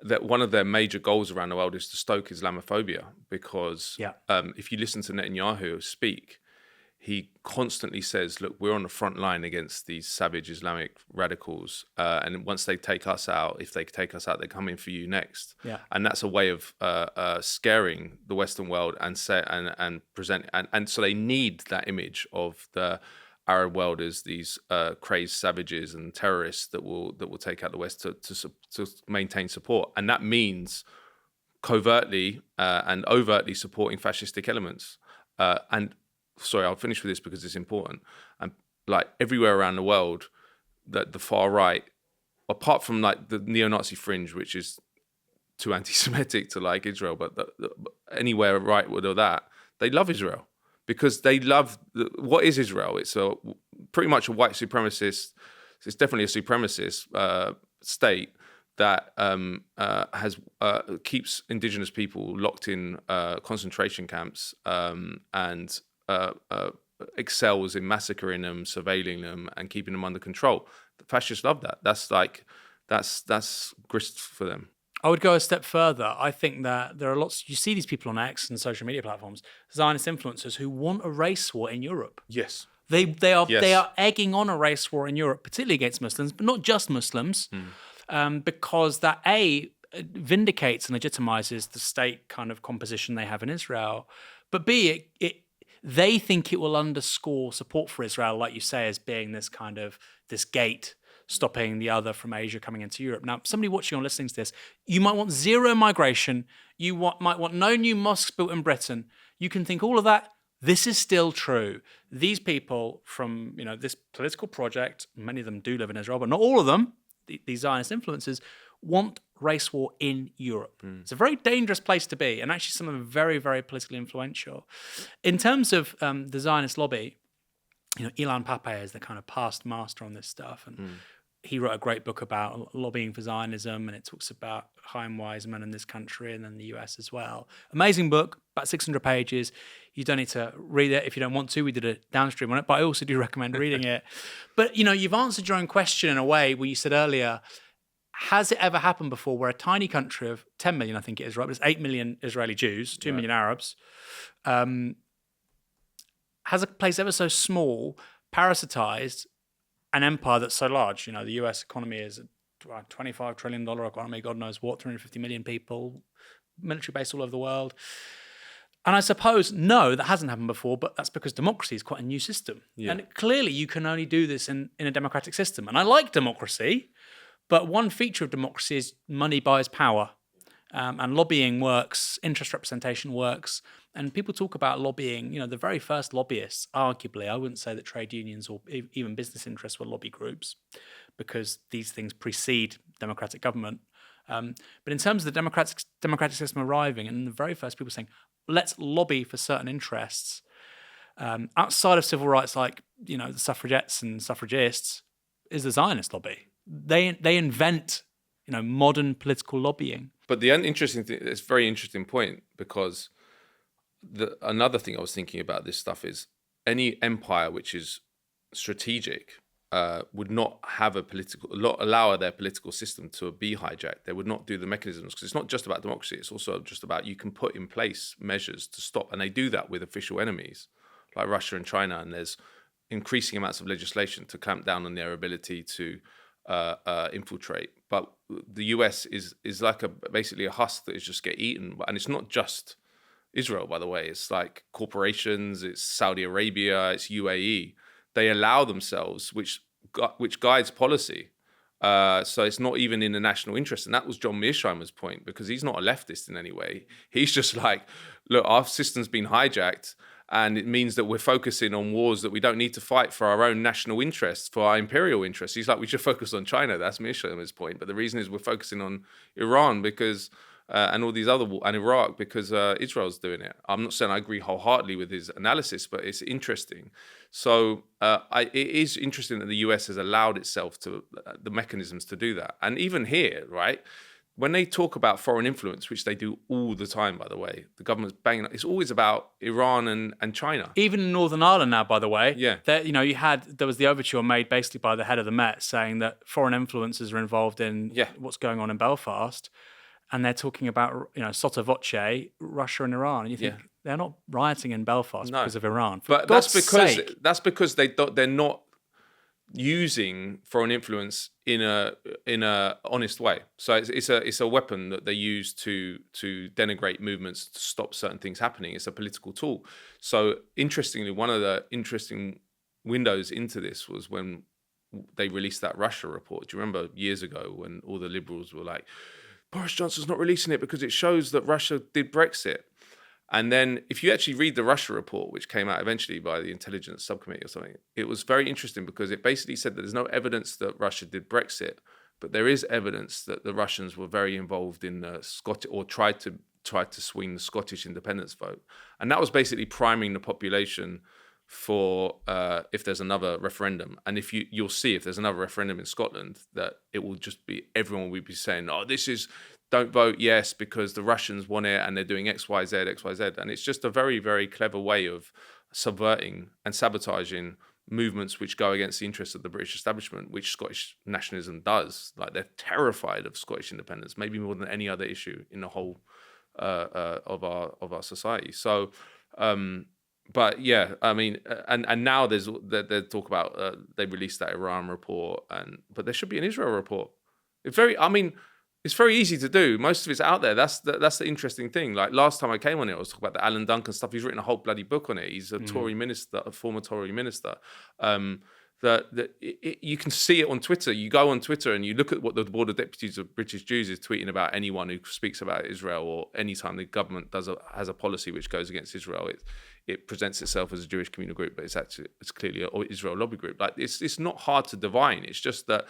that one of their major goals around the world is to stoke Islamophobia, because if you listen to Netanyahu speak, he constantly says, look, we're on the front line against these savage Islamic radicals. And once they take us out, if they take us out, they're coming for you next. Yeah. And that's a way of scaring the Western world and present. And so they need that image of the Arab world as these crazed savages and terrorists that will take out the West to maintain support. And that means covertly and overtly supporting fascistic elements. Sorry, I'll finish with this because it's important. And like everywhere around the world, that the far right, apart from like the neo-Nazi fringe, which is too anti-Semitic to like Israel, but anywhere rightward or that, they love Israel because they love what is Israel? It's pretty much a white supremacist. It's definitely a supremacist state that keeps indigenous people locked in concentration camps and excels in massacring them, surveilling them, and keeping them under control. The fascists love that. That's grist for them. I would go a step further. I think that there are lots. You see these people on X and social media platforms, Zionist influencers who want a race war in Europe. Yes, they are egging on a race war in Europe, particularly against Muslims, but not just Muslims, because that vindicates and legitimizes the state kind of composition they have in Israel, but B, they think it will underscore support for Israel, like you say, as being this kind of this gate stopping the other from Asia coming into Europe. Now, somebody watching or listening to this, you might want zero migration. You might want no new mosques built in Britain. You can think all of that. This is still true. These people from this political project, many of them do live in Israel, but not all of them, these Zionist influencers, want race war in Europe. It's a very dangerous place to be, and actually some of them are very, very politically influential. In terms of the Zionist lobby, Ilan Pappé is the kind of past master on this stuff, and he wrote a great book about lobbying for Zionism, and it talks about Chaim Weizmann in this country and then the US as well. Amazing book, about 600 pages. You don't need to read it if you don't want to. We did a Downstream on it, but I also do recommend reading it. But, you've answered your own question in a way where you said earlier, has it ever happened before where a tiny country of 10 million, I think it is, right? There's 8 million Israeli Jews, 2 million Arabs, has a place ever so small parasitized an empire that's so large? The US economy is a $25 trillion economy, God knows what, 350 million people, military base all over the world. And I suppose, no, that hasn't happened before, but that's because democracy is quite a new system. Yeah. And clearly you can only do this in a democratic system. And I like democracy, but one feature of democracy is money buys power. And lobbying works, interest representation works. And people talk about lobbying, the very first lobbyists, arguably, I wouldn't say that trade unions or even business interests were lobby groups, because these things precede democratic government. But in terms of the democratic system arriving, and the very first people saying, let's lobby for certain interests, outside of civil rights like, the suffragettes and suffragists, is the Zionist lobby. They invent, modern political lobbying. But the interesting thing, it's a very interesting point, because another thing I was thinking about this stuff is any empire which is strategic would not have allow their political system to be hijacked. They would not do the mechanisms, because it's not just about democracy. It's also just about you can put in place measures to stop, and they do that with official enemies like Russia and China. And there's increasing amounts of legislation to clamp down on their ability to infiltrate. But the US is like basically a husk that is just get eaten. And it's not just Israel, by the way. It's like corporations, it's Saudi Arabia, it's UAE. They allow themselves, which guides policy, So it's not even in the national interest. And that was John Mearsheimer's point, because he's not a leftist in any way. He's just like, look, our system's been hijacked, and it means that we're focusing on wars that we don't need to fight for our own national interests, for our imperial interests. He's like, we should focus on China. That's Mearsheimer's point. But the reason is we're focusing on Iran because, and all these other, and Iraq, because Israel's doing it. I'm not saying I agree wholeheartedly with his analysis, but it's interesting. So it is interesting that the US has allowed itself to the mechanisms to do that. And even here, right? When they talk about foreign influence, which they do all the time, by the way, the government's banging. It's always about Iran and China. Even in Northern Ireland now, by the way, Yeah. There was the overture made basically by the head of the Met saying that foreign influences are involved in what's going on in Belfast, and they're talking about sotto voce Russia and Iran, and you think they're not rioting in Belfast because of Iran. But that's because they're not using foreign influence in a honest way. So it's a weapon that they use to denigrate movements, to stop certain things happening. It's a political tool. So interestingly, one of the interesting windows into this was when they released that Russia report. Do you remember years ago when all the liberals were like, Boris Johnson's not releasing it because it shows that Russia did Brexit? And then if you actually read the Russia report, which came out eventually by the Intelligence Subcommittee or something, it was very interesting because it basically said that there's no evidence that Russia did Brexit, but there is evidence that the Russians were very involved in the or tried to swing the Scottish independence vote. And that was basically priming the population for if there's another referendum. And if you'll see if there's another referendum in Scotland, that it will just be, everyone will be saying, oh, don't vote yes because the Russians want it and they're doing X, Y, Z, X, Y, Z. And it's just a very, very clever way of subverting and sabotaging movements which go against the interests of the British establishment, which Scottish nationalism does. Like, they're terrified of Scottish independence, maybe more than any other issue in the whole of our society. So, but yeah, I mean, and now there's they talk about they released that Iran report, but there should be an Israel report. It's very easy to do. Most of it's out there. That's the interesting thing. Like last time I came on it, I was talking about the Alan Duncan stuff. He's written a whole bloody book on it. He's a Tory minister, a former Tory minister. You can see it on Twitter. You go on Twitter and you look at what the Board of Deputies of British Jews is tweeting about anyone who speaks about Israel, or anytime the government has a policy which goes against Israel. It presents itself as a Jewish communal group, but it's clearly an Israel lobby group. Like it's not hard to divine. It's just that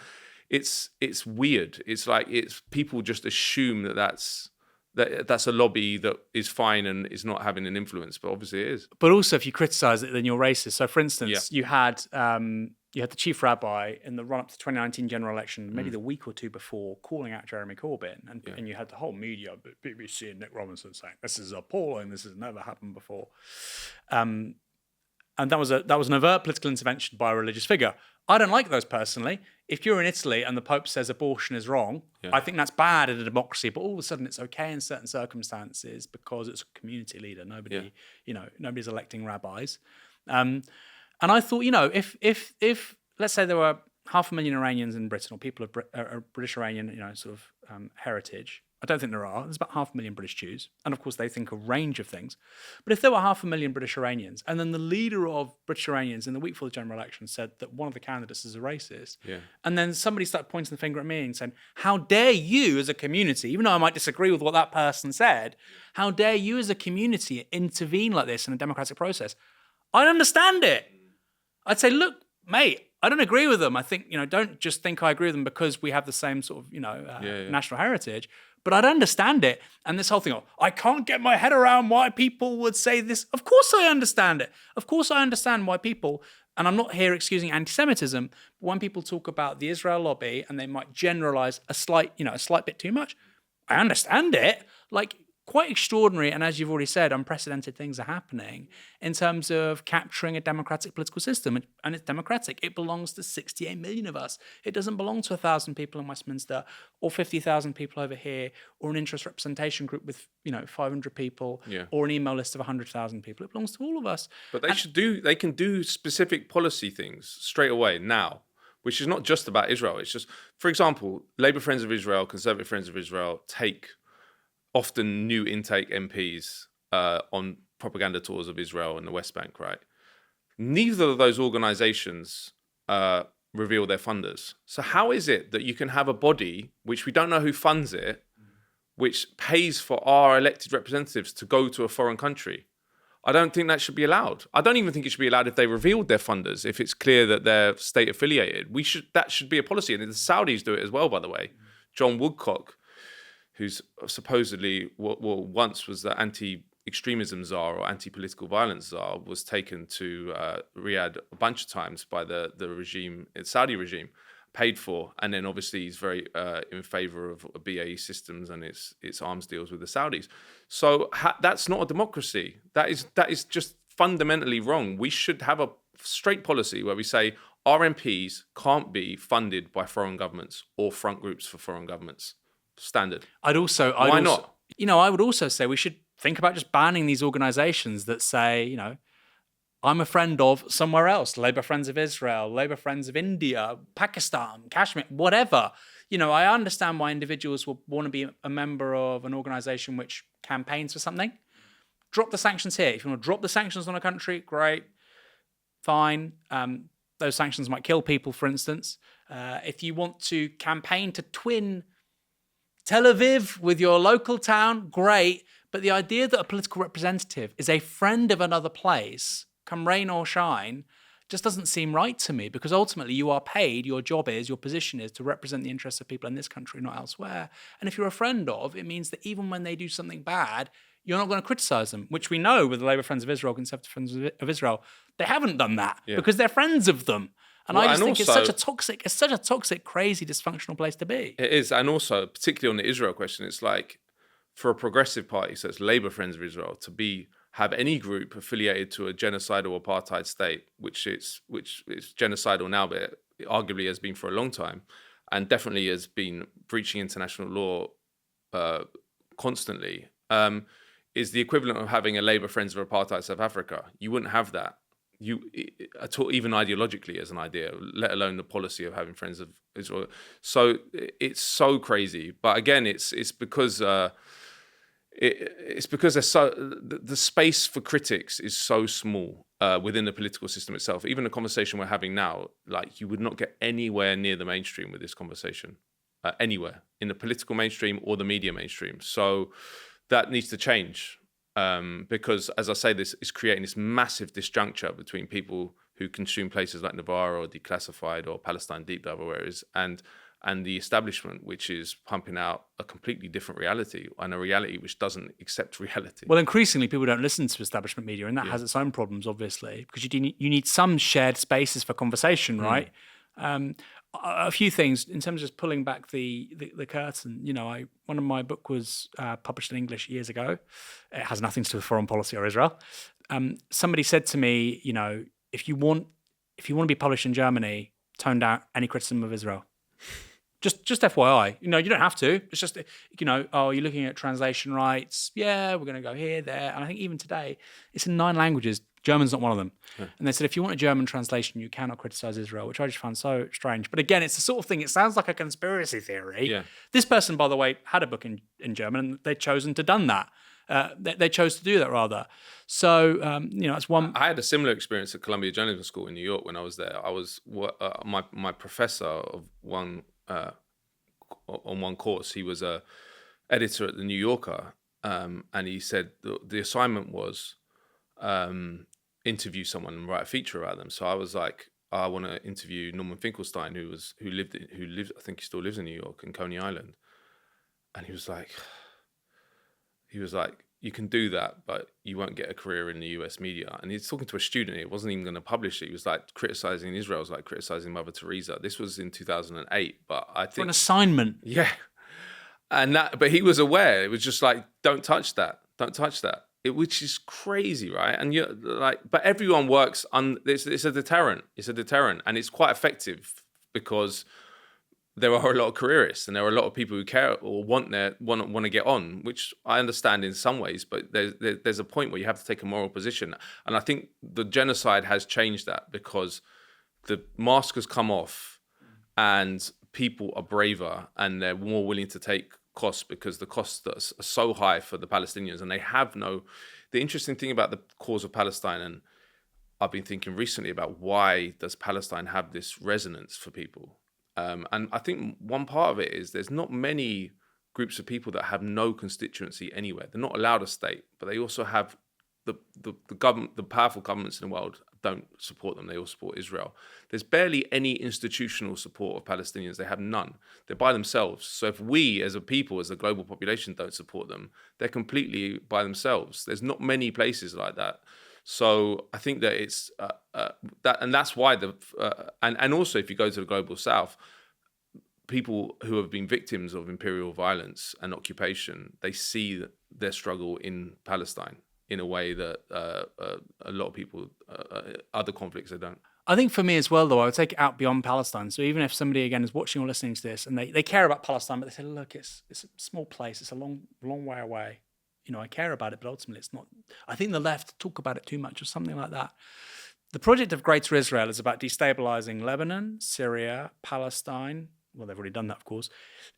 it's weird. It's like people just assume that's a lobby that is fine and is not having an influence, but obviously it is. But also, if you criticize it, then you're racist. So, for instance, you had the chief rabbi in the run-up to the 2019 general election, maybe the week or two before, calling out Jeremy Corbyn, and you had the whole media, BBC and Nick Robinson saying, this is appalling, this has never happened before. And that was an overt political intervention by a religious figure. I don't like those personally. If you're in Italy and the Pope says abortion is wrong, I think that's bad in a democracy, but all of a sudden it's okay in certain circumstances because it's a community leader. Nobody's electing rabbis. And I thought, if let's say there were 500,000 Iranians in Britain, or people of British Iranian, heritage. I don't think there are. There's about 500,000 British Jews. And of course, they think a range of things. But if there were 500,000 British Iranians, and then the leader of British Iranians in the week before the general election said that one of the candidates is a racist, and then somebody started pointing the finger at me and saying, how dare you as a community, even though I might disagree with what that person said, how dare you as a community intervene like this in a democratic process? I'd understand it. I'd say, look, mate, I don't agree with them. I think, don't just think I agree with them because we have the same sort of, national heritage. But I'd understand it. And this whole thing, I can't get my head around why people would say this. Of course I understand it. Of course I understand why people, and I'm not here excusing anti-Semitism, but when people talk about the Israel lobby and they might generalize a slight bit too much, I understand it. Like, quite extraordinary, and as you've already said, unprecedented things are happening in terms of capturing a democratic political system. And it's democratic. It belongs to 68 million of us. It doesn't belong to 1,000 people in Westminster or 50,000 people over here, or an interest representation group with 500 people, or an email list of 100,000 people. It belongs to all of us. But they can do specific policy things straight away now, which is not just about Israel. It's just, for example, Labour Friends of Israel, Conservative Friends of Israel take often new intake MPs on propaganda tours of Israel and the West Bank, right? Neither of those organizations reveal their funders. So how is it that you can have a body, which we don't know who funds it, which pays for our elected representatives to go to a foreign country? I don't think that should be allowed. I don't even think it should be allowed if they revealed their funders, if it's clear that they're state affiliated. That should be a policy. And the Saudis do it as well, by the way. John Woodcock, who's supposedly once was the anti-extremism czar or anti-political violence czar, was taken to Riyadh a bunch of times by the regime, the Saudi regime, paid for, and then obviously he's very in favor of BAE Systems and its arms deals with the Saudis. So that's not a democracy. That is just fundamentally wrong. We should have a straight policy where we say our MPs can't be funded by foreign governments or front groups for foreign governments. Standard. Why not? I would also say we should think about just banning these organizations that say, I'm a friend of somewhere else, Labour Friends of Israel, Labour Friends of India, Pakistan, Kashmir, whatever. I understand why individuals will want to be a member of an organization which campaigns for something. Drop the sanctions here. If you want to drop the sanctions on a country, great, fine. Those sanctions might kill people, for instance. If you want to campaign to twin Tel Aviv with your local town, great. But the idea that a political representative is a friend of another place, come rain or shine, just doesn't seem right to me, because ultimately you are paid, your position is to represent the interests of people in this country, not elsewhere. And if you're a friend of, it means that even when they do something bad, you're not going to criticize them, which we know with the Labour Friends of Israel, Conservative Friends of Israel, they haven't done that because they're friends of them. And I just think it's such a toxic, crazy, dysfunctional place to be. It is. And also, particularly on the Israel question, it's like for a progressive party, so it's Labour Friends of Israel, to have any group affiliated to a genocidal apartheid state, which is genocidal now, but it arguably has been for a long time, and definitely has been breaching international law constantly, is the equivalent of having a Labour Friends of Apartheid South Africa. You wouldn't have that. At all, even ideologically as an idea, let alone the policy of having Friends of Israel. So it's so crazy. But again, it's because the space for critics is so small within the political system itself. Even the conversation we're having now, like, you would not get anywhere near the mainstream with this conversation, anywhere in the political mainstream or the media mainstream. So that needs to change. Because, as I say, this is creating this massive disjuncture between people who consume places like Novara or Declassified or Palestine Deep Dive or where it is, and the establishment, which is pumping out a completely different reality, and a reality which doesn't accept reality. Well, increasingly, people don't listen to establishment media, and that has its own problems, obviously, because you need some shared spaces for conversation, right? A few things in terms of just pulling back the curtain. One of my book was published in English years ago. It has nothing to do with foreign policy or Israel. Somebody said to me, if you want to be published in Germany, tone down any criticism of Israel. Just FYI, you don't have to. It's just, you're looking at translation rights. Yeah, we're going to go here, there. And I think even today, it's in 9 languages. German's not one of them. Yeah. And they said, if you want a German translation, you cannot criticize Israel, which I just found so strange. But again, it's the sort of thing, it sounds like a conspiracy theory. Yeah. This person, by the way, had a book in German, and they'd chosen to done that. They chose to do that, rather. So, it's one. I had a similar experience at Columbia Journalism School in New York when I was there. I was my professor of one on one course. He was a editor at the New Yorker, and he said the assignment was interview someone and write a feature about them. So I was like, I want to interview Norman Finkelstein, who lived. I think he still lives in New York, in Coney Island. And he was like, you can do that, but you won't get a career in the US media. And he's talking to a student. He wasn't even going to publish it. He was like criticizing Israel, was like criticizing Mother Teresa. This was in 2008, but I think for an assignment. Yeah, but he was aware. It was just like, don't touch that. Don't touch that. Which is crazy, right? And you're like, but everyone works on. It's a deterrent. It's a deterrent, and it's quite effective because there are a lot of careerists and there are a lot of people who care or want to get on, which I understand in some ways. But there's a point where you have to take a moral position, and I think the genocide has changed that because the mask has come off, and people are braver and they're more willing to take costs because the costs are so high for the Palestinians, and they have no. The interesting thing about the cause of Palestine, and I've been thinking recently about why does Palestine have this resonance for people? And I think one part of it is there's not many groups of people that have no constituency anywhere. They're not allowed a state, but they also have the government, the powerful governments in the world don't support them. They all support Israel. There's barely any institutional support of Palestinians. They have none. They're by themselves. So if we as a people, as a global population, don't support them, they're completely by themselves. There's not many places like that. So I think that it's that, and that's why and also if you go to the global south, people who have been victims of imperial violence and occupation, they see their struggle in Palestine in a way that a lot of people, other conflicts, they don't. I think for me as well, though, I would take it out beyond Palestine. So even if somebody, again, is watching or listening to this and they care about Palestine, but they say, look, it's a small place. It's a long way away. I care about it, but ultimately it's not. I think the left talk about it too much or something like that. The project of Greater Israel is about destabilizing Lebanon, Syria, Palestine. Well, they've already done that, of course.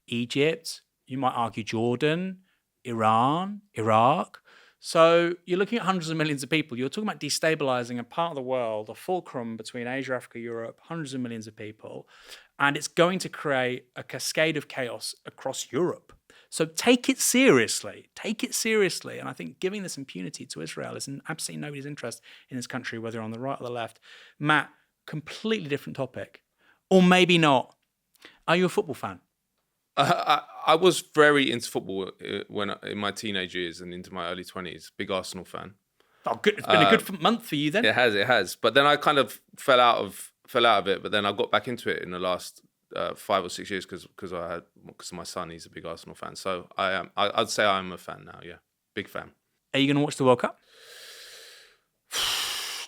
Egypt, you might argue Jordan, Iran, Iraq. So you're looking at hundreds of millions of people. You're talking about destabilizing a part of the world, a fulcrum between Asia, Africa, Europe, hundreds of millions of people. And it's going to create a cascade of chaos across Europe. So take it seriously. Take it seriously. And I think giving this impunity to Israel is in absolutely nobody's interest in this country, whether you're on the right or the left. Matt, completely different topic. Or maybe not. Are you a football fan? I was very into football in my teenage years and into my early 20s. Big Arsenal fan. Oh, good. It's been a good month for you then. It has. But then I kind of fell out of it. But then I got back into it in the last 5 or 6 years because my son, he's a big Arsenal fan. So I'd say I'm a fan now. Yeah, big fan. Are you going to watch the World Cup?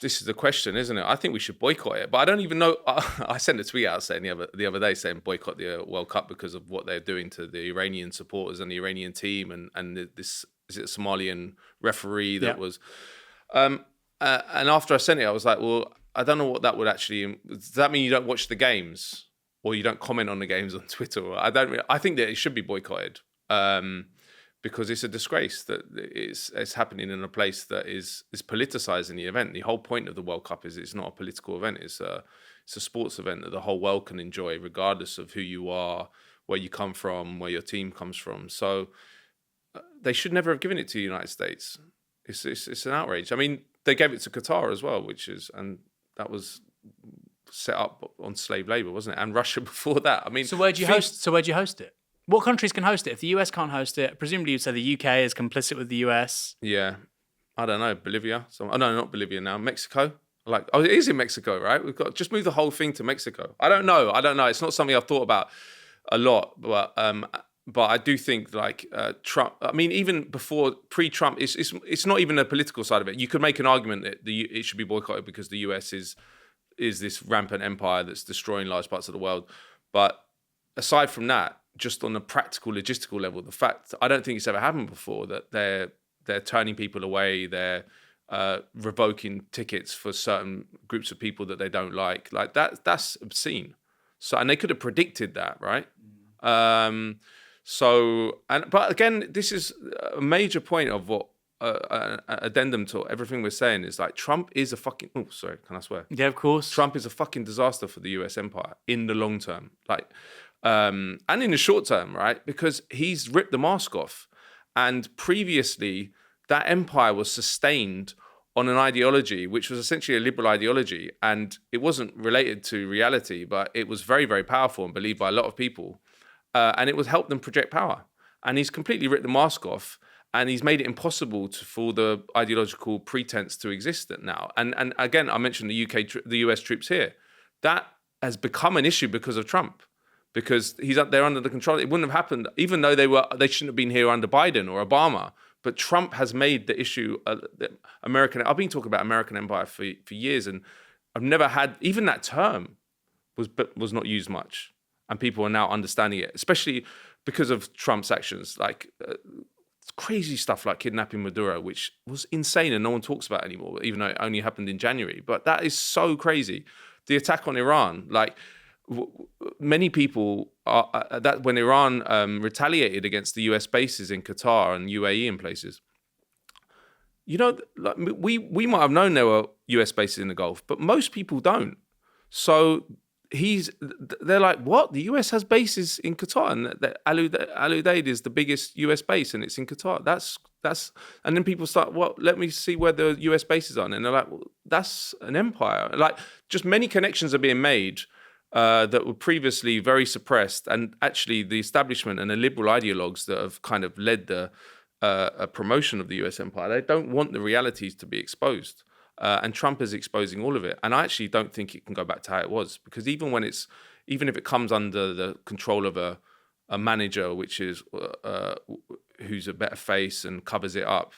This is the question, isn't it? I think we should boycott it, but I don't even know. I sent a tweet out saying the other day saying boycott the World Cup because of what they're doing to the Iranian supporters and the Iranian team and this is it a Somalian referee that was. And after I sent it, I was like, well, I don't know what that would actually. Does that mean you don't watch the games or you don't comment on the games on Twitter? I think that it should be boycotted. Because it's a disgrace that it's happening in a place that is politicizing the event. The whole point of the World Cup is it's not a political event. It's a sports event that the whole world can enjoy, regardless of who you are, where you come from, where your team comes from. So they should never have given it to the United States. It's an outrage. I mean, they gave it to Qatar as well, and that was set up on slave labor, wasn't it? And Russia before that. I mean, so where'd you host it? What countries can host it? If the US can't host it, presumably you'd say the UK is complicit with the US. Yeah. I don't know. Bolivia. No, not Bolivia now. Mexico. It is in Mexico, right? We've got just move the whole thing to Mexico. I don't know. It's not something I've thought about a lot, but I do think Trump. I mean, even before pre-Trump, it's not even a political side of it. You could make an argument that it should be boycotted because the US is this rampant empire that's destroying large parts of the world. But aside from that, just on a practical, logistical level, the fact I don't think it's ever happened before that they're turning people away, they're revoking tickets for certain groups of people that they don't like. Like that's obscene. So, and they could have predicted that, right? But again, this is a major point of what addendum to everything we're saying is like Trump is a fucking. Oh, sorry, can I swear? Yeah, of course. Trump is a fucking disaster for the US empire in the long term. And in the short term, right? Because he's ripped the mask off. And previously, that empire was sustained on an ideology, which was essentially a liberal ideology. And it wasn't related to reality, but it was very, very powerful and believed by a lot of people. And it would help them project power. And he's completely ripped the mask off. And he's made it impossible for the ideological pretense to exist now. And again, I mentioned the US troops here. That has become an issue because of Trump. Because they're under the control. It wouldn't have happened, even though they shouldn't have been here under Biden or Obama. But Trump has made the issue American. I've been talking about American empire for years, and I've never had even that term was not used much, and people are now understanding it, especially because of Trump's actions, crazy stuff like kidnapping Maduro, which was insane and no one talks about anymore, even though it only happened in January. But that is so crazy. The attack on Iran, many people are that when Iran retaliated against the US bases in Qatar and UAE and places, you know, like we might have known there were US bases in the Gulf, but most people don't. So they're like, what? The US has bases in Qatar, and that Al Udeid is the biggest US base, and it's in Qatar. That's, and then people start, well, let me see where the US bases are, and they're like, well, that's an empire. Like, just many connections are being made that were previously very suppressed, and actually the establishment and the liberal ideologues that have kind of led the a promotion of the US empire, they don't want the realities to be exposed. And Trump is exposing all of it. And I actually don't think it can go back to how it was, because even if it comes under the control of a manager, which is who's a better face and covers it up,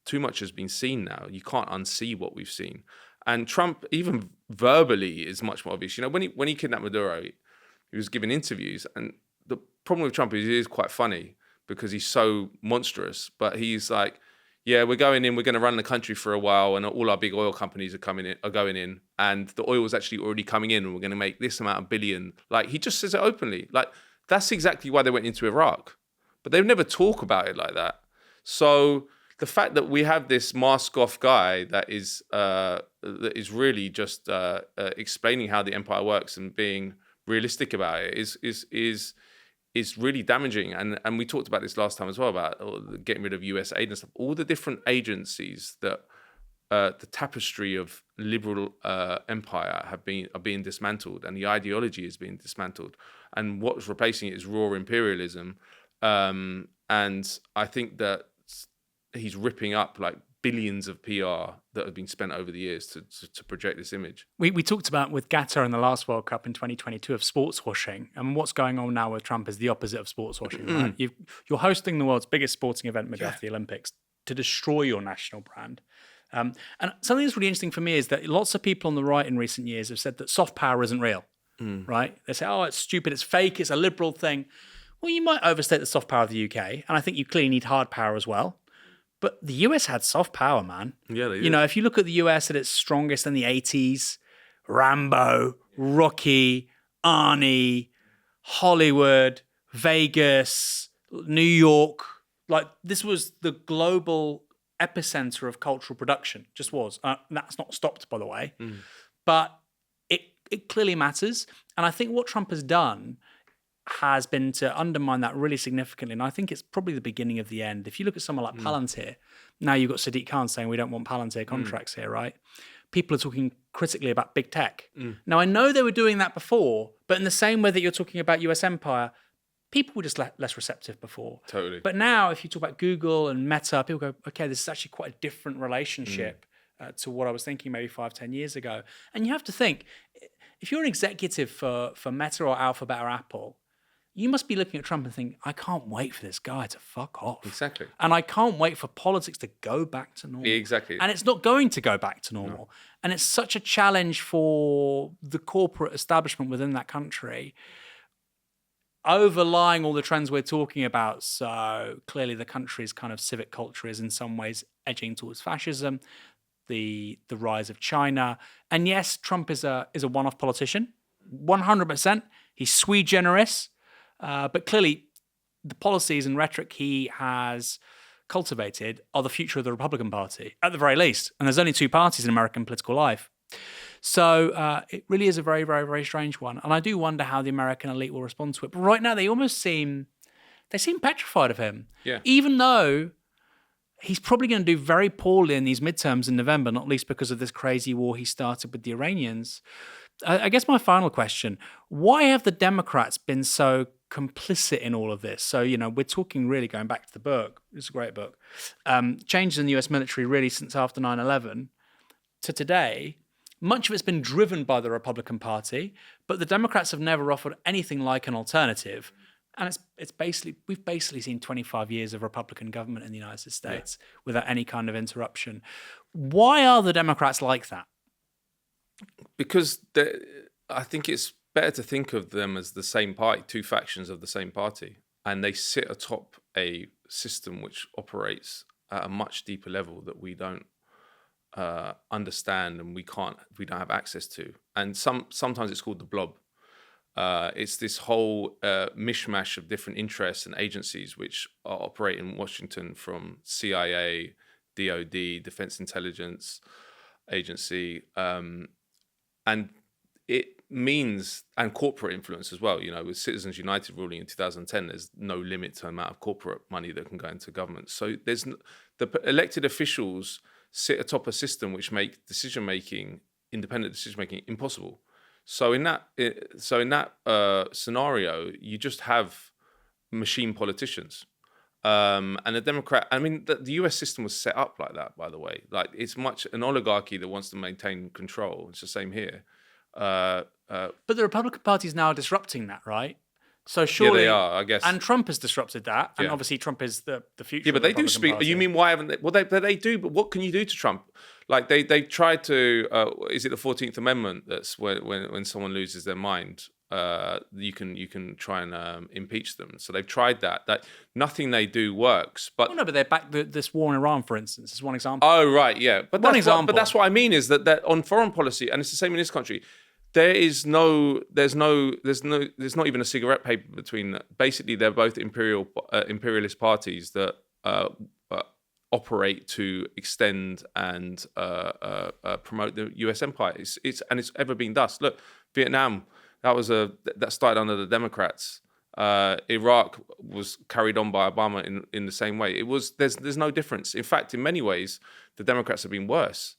too much has been seen now. You can't unsee what we've seen. And Trump, even verbally, is much more obvious. You know, when he kidnapped Maduro, he was giving interviews, and the problem with Trump is he is quite funny because he's so monstrous. But he's like, yeah, we're going in, we're going to run the country for a while, and all our big oil companies are going in, and the oil is actually already coming in, and we're going to make this amount of billion. Like, he just says it openly. Like, that's exactly why they went into Iraq. But they never talk about it like that. So the fact that we have this mask-off guy that is really just explaining how the empire works and being realistic about it is really damaging. And we talked about this last time as well, about getting rid of US aid and stuff. All the different agencies that the tapestry of liberal empire are being dismantled, and the ideology is being dismantled. And what's replacing it is raw imperialism. And I think that he's ripping up like billions of PR that have been spent over the years to project this image. We talked about with Qatar in the last World Cup in 2022 of sports washing, and what's going on now with Trump is the opposite of sports washing. Right? You're hosting the world's biggest sporting event, McGuff, the Olympics, to destroy your national brand. And something that's really interesting for me is that lots of people on the right in recent years have said that soft power isn't real, right? They say, oh, it's stupid, it's fake, it's a liberal thing. Well, you might overstate the soft power of the UK, and I think you clearly need hard power as well. But the US had soft power, man. Yeah, they did. You know, if you look at the US at its strongest in the 80s, Rambo, Rocky, Arnie, Hollywood, Vegas, New York, like this was the global epicenter of cultural production, just was. That's not stopped, by the way. But it clearly matters. And I think what Trump has done has been to undermine that really significantly. And I think it's probably the beginning of the end. If you look at someone like Palantir, now you've got Sadiq Khan saying we don't want Palantir contracts here, right? People are talking critically about big tech. Now, I know they were doing that before, but in the same way that you're talking about US empire, people were just less receptive before. Totally. But now if you talk about Google and Meta, people go, okay, this is actually quite a different relationship to what I was thinking maybe 5-10 years ago. And you have to think, if you're an executive for Meta or Alphabet or Apple, you must be looking at Trump and think, I can't wait for this guy to fuck off. Exactly. And I can't wait for politics to go back to normal. Exactly. And it's not going to go back to normal. No. And it's such a challenge for the corporate establishment within that country, overlying all the trends we're talking about. So clearly the country's kind of civic culture is in some ways edging towards fascism, the rise of China. And yes, Trump is a one-off politician, 100%. He's sui generis. But clearly, the policies and rhetoric he has cultivated are the future of the Republican Party, at the very least. And there's only two parties in American political life. So it really is a very, very, very strange one. And I do wonder how the American elite will respond to it. But right now, they almost seem petrified of him. Yeah. Even though he's probably going to do very poorly in these midterms in November, not least because of this crazy war he started with the Iranians. I guess my final question, why have the Democrats been so complicit in all of this? So, you know, we're talking really going back to the book. It's a great book. Changes in the US military really since after 9/11 to today. Much of it's been driven by the Republican Party, but the Democrats have never offered anything like an alternative. And we've basically seen 25 years of Republican government in the United States without any kind of interruption. Why are the Democrats like that? Because I think it's better to think of them as the same party, two factions of the same party, and they sit atop a system which operates at a much deeper level that we don't understand and we don't have access to. And sometimes it's called the blob. It's this whole mishmash of different interests and agencies which are operating in Washington, from CIA DOD, Defense Intelligence Agency, and it means, and corporate influence as well. With Citizens United ruling in 2010, there's no limit to the amount of corporate money that can go into government. So the elected officials sit atop a system which make independent decision making, impossible. So in that scenario, you just have machine politicians. And the US system was set up like that, by the way. Like, it's much an oligarchy that wants to maintain control. It's the same here. But the Republican Party is now disrupting that, right? So surely, they are, I guess. And Trump has disrupted that, and obviously Trump is the future. Yeah, but of the they do Republican speak. Party. You mean why haven't they? Well, they do. But what can you do to Trump? Like they tried to. Is it the 14th Amendment? That's when someone loses their mind, you can try and impeach them. So they've tried that. That nothing they do works. But no, but they're back. This war in Iran, for instance, is one example. Oh right, yeah. But But that's what I mean is that on foreign policy, and it's the same in this country. There's not even a cigarette paper between. Basically, they're both imperialist parties that operate to extend and promote the U.S. empire. It's ever been thus. Look, Vietnam, that started under the Democrats. Iraq was carried on by Obama in the same way. There's no difference. In fact, in many ways, the Democrats have been worse.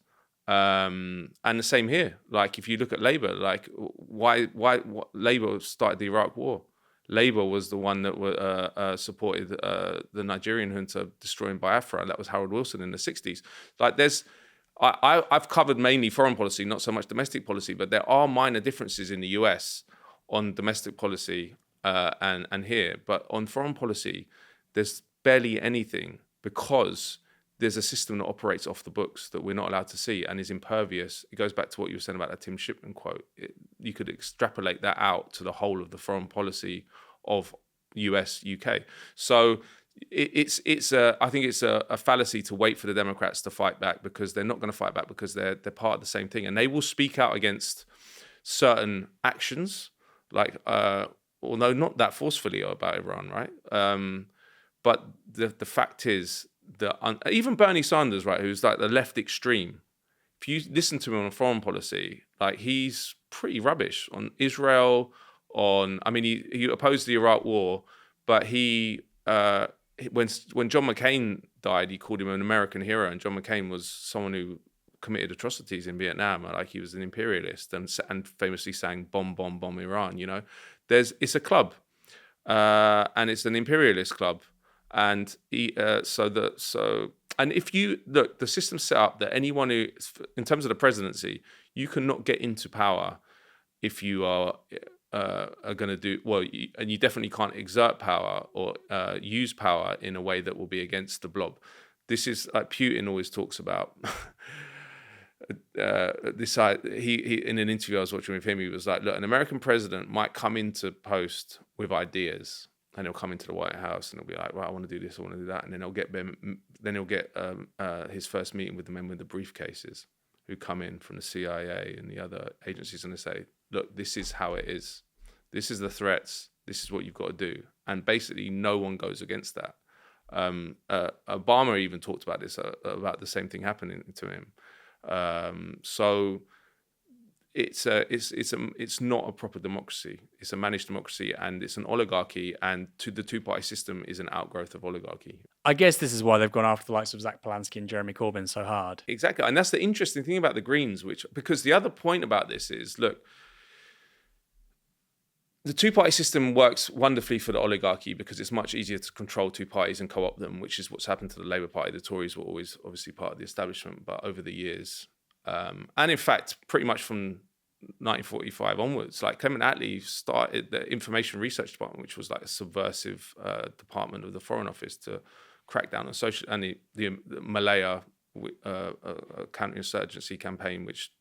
And the same here. Like, if you look at Labour, like why Labour started the Iraq War. Labour was the one that supported the Nigerian junta destroying Biafra, and that was Harold Wilson in the 60s. Like, I've covered mainly foreign policy, not so much domestic policy, but there are minor differences in the US on domestic policy and here. But on foreign policy, there's barely anything, because there's a system that operates off the books that we're not allowed to see and is impervious. It goes back to what you were saying about that Tim Shipman quote. You could extrapolate that out to the whole of the foreign policy of US, UK. So I think it's a fallacy to wait for the Democrats to fight back, because they're not going to fight back, because they're part of the same thing. And they will speak out against certain actions, like, although not that forcefully about Iran, right? But the fact is, even Bernie Sanders, right, who's like the left extreme, if you listen to him on foreign policy, like, he's pretty rubbish on Israel. He opposed the Iraq War, but when John McCain died, he called him an American hero, and John McCain was someone who committed atrocities in Vietnam. Like, he was an imperialist and famously sang "Bomb, bomb, bomb Iran." It's a club, and it's an imperialist club. And if you look, the system's set up that anyone who, in terms of the presidency, you cannot get into power if you are going to do well, and you definitely can't exert power or use power in a way that will be against the blob. This is like Putin always talks about. He in an interview I was watching with him, he was like, look, an American president might come into post with ideas, and he'll come into the White House and he'll be like, well, I want to do this, I want to do that. And then he'll get his first meeting with the men with the briefcases who come in from the CIA and the other agencies, and they say, look, this is how it is. This is the threats. This is what you've got to do. And basically no one goes against that. Obama even talked about this, about the same thing happening to him. So it's not a proper democracy. It's a managed democracy, and it's an oligarchy, and the two-party system is an outgrowth of oligarchy. I guess this is why they've gone after the likes of Zach Polanski and Jeremy Corbyn so hard. Exactly, and that's the interesting thing about the Greens, because the other point about this is, look, the two-party system works wonderfully for the oligarchy because it's much easier to control two parties and co-opt them, which is what's happened to the Labour Party. The Tories were always obviously part of the establishment, but over the years, and in fact, pretty much from 1945 onwards, like Clement Attlee started the Information Research Department, which was like a subversive department of the Foreign Office to crack down on social, and the Malaya counterinsurgency campaign, which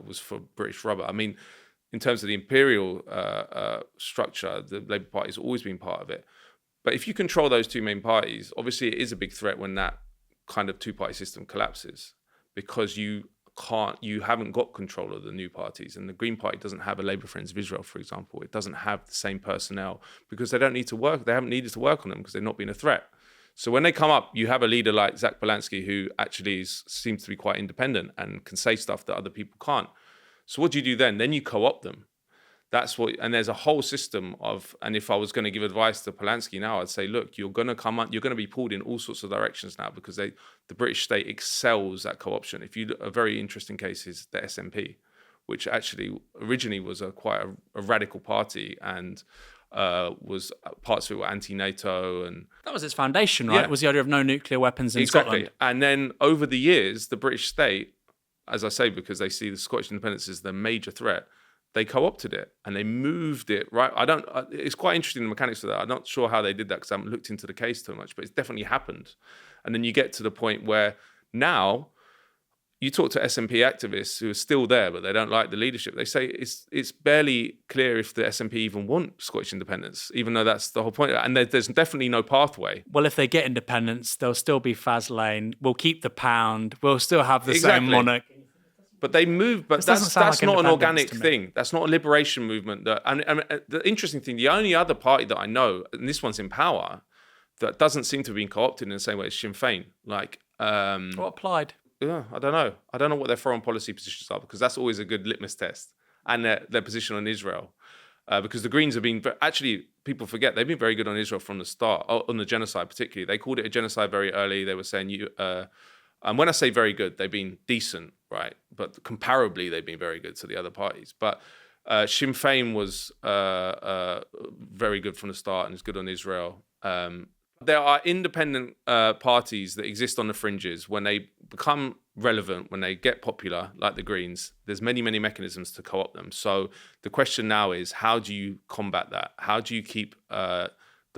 was for British rubber. I mean, in terms of the imperial structure, the Labour Party has always been part of it. But if you control those two main parties, obviously it is a big threat when that kind of two-party system collapses, because you haven't got control of the new parties. And the Green Party doesn't have a Labour Friends of Israel, for example. It doesn't have the same personnel because they don't need to work. They haven't needed to work on them because they've not been a threat. So when they come up, you have a leader like Zach Polanski, who actually seems to be quite independent and can say stuff that other people can't. So what do you do then? Then you co-opt them. That's what, and there's a whole system of, and if I was going to give advice to Polanski now, I'd say, look, you're going to be pulled in all sorts of directions now, because the British state excels at co-option. A very interesting case is the SNP, which actually originally was quite a radical party, and was parts of it were anti-NATO, and that was its foundation, right? Yeah. Was the idea of no nuclear weapons in Scotland. And then over the years, the British state, as I say, because they see the Scottish independence as the major threat, they co-opted it and they moved it, right? It's quite interesting, the mechanics of that. I'm not sure how they did that because I haven't looked into the case too much, but it's definitely happened. And then you get to the point where now you talk to SNP activists who are still there, but they don't like the leadership. They say it's barely clear if the SNP even want Scottish independence, even though that's the whole point. And there's definitely no pathway. Well, if they get independence, there'll still be Fas Lane. We'll keep the pound. We'll still have the same monarch. But they move, but that's not an organic thing. That's not a liberation movement. And the interesting thing, the only other party that I know, and this one's in power, that doesn't seem to have been co-opted in the same way as Sinn Féin. What applied? Yeah, I don't know. I don't know what their foreign policy positions are, because that's always a good litmus test. And their position on Israel. Because the Greens have been, actually, people forget, they've been very good on Israel from the start, on the genocide particularly. They called it a genocide very early. They were saying, and when I say very good, they've been decent, right? But comparably, they've been very good to the other parties. But Sinn Féin was very good from the start and is good on Israel. There are independent parties that exist on the fringes. When they become relevant, when they get popular, like the Greens, there's many, many mechanisms to co-opt them. So the question now is, how do you combat that? How do you keep the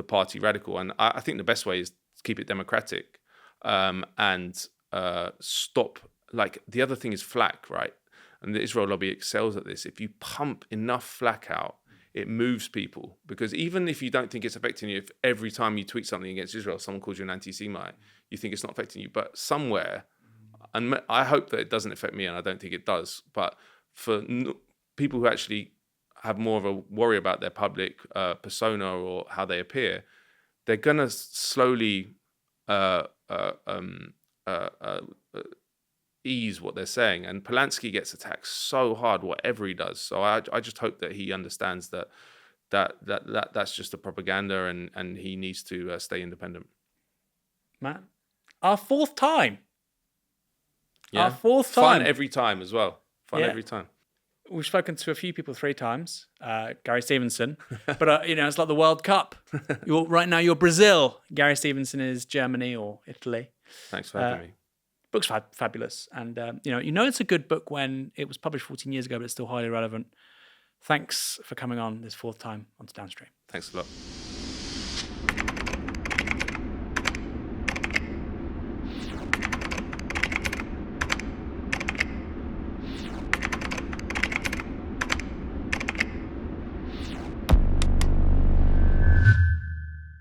party radical? And I think the best way is to keep it democratic and stop. Like, the other thing is flack, right? And the Israel lobby excels at this. If you pump enough flack out, it moves people. Because even if you don't think it's affecting you, if every time you tweet something against Israel, someone calls you an anti-Semite, you think it's not affecting you. But somewhere, and I hope that it doesn't affect me, and I don't think it does, but for people who actually have more of a worry about their public persona or how they appear, they're going to slowly ease what they're saying. And Polanski gets attacked so hard, whatever he does. So I just hope that he understands that's just a propaganda, and he needs to stay independent. Matt, our fourth time. Yeah. Our fourth time. Fun every time as well. Fun every time. We've spoken to a few people 3 times. Gary Stevenson, but it's like the World Cup. Right now you're Brazil. Gary Stevenson is Germany or Italy. Thanks for having me. Book's fabulous, and it's a good book when it was published 14 years ago, but it's still highly relevant. Thanks for coming on this 4th time onto Downstream. Thanks a lot.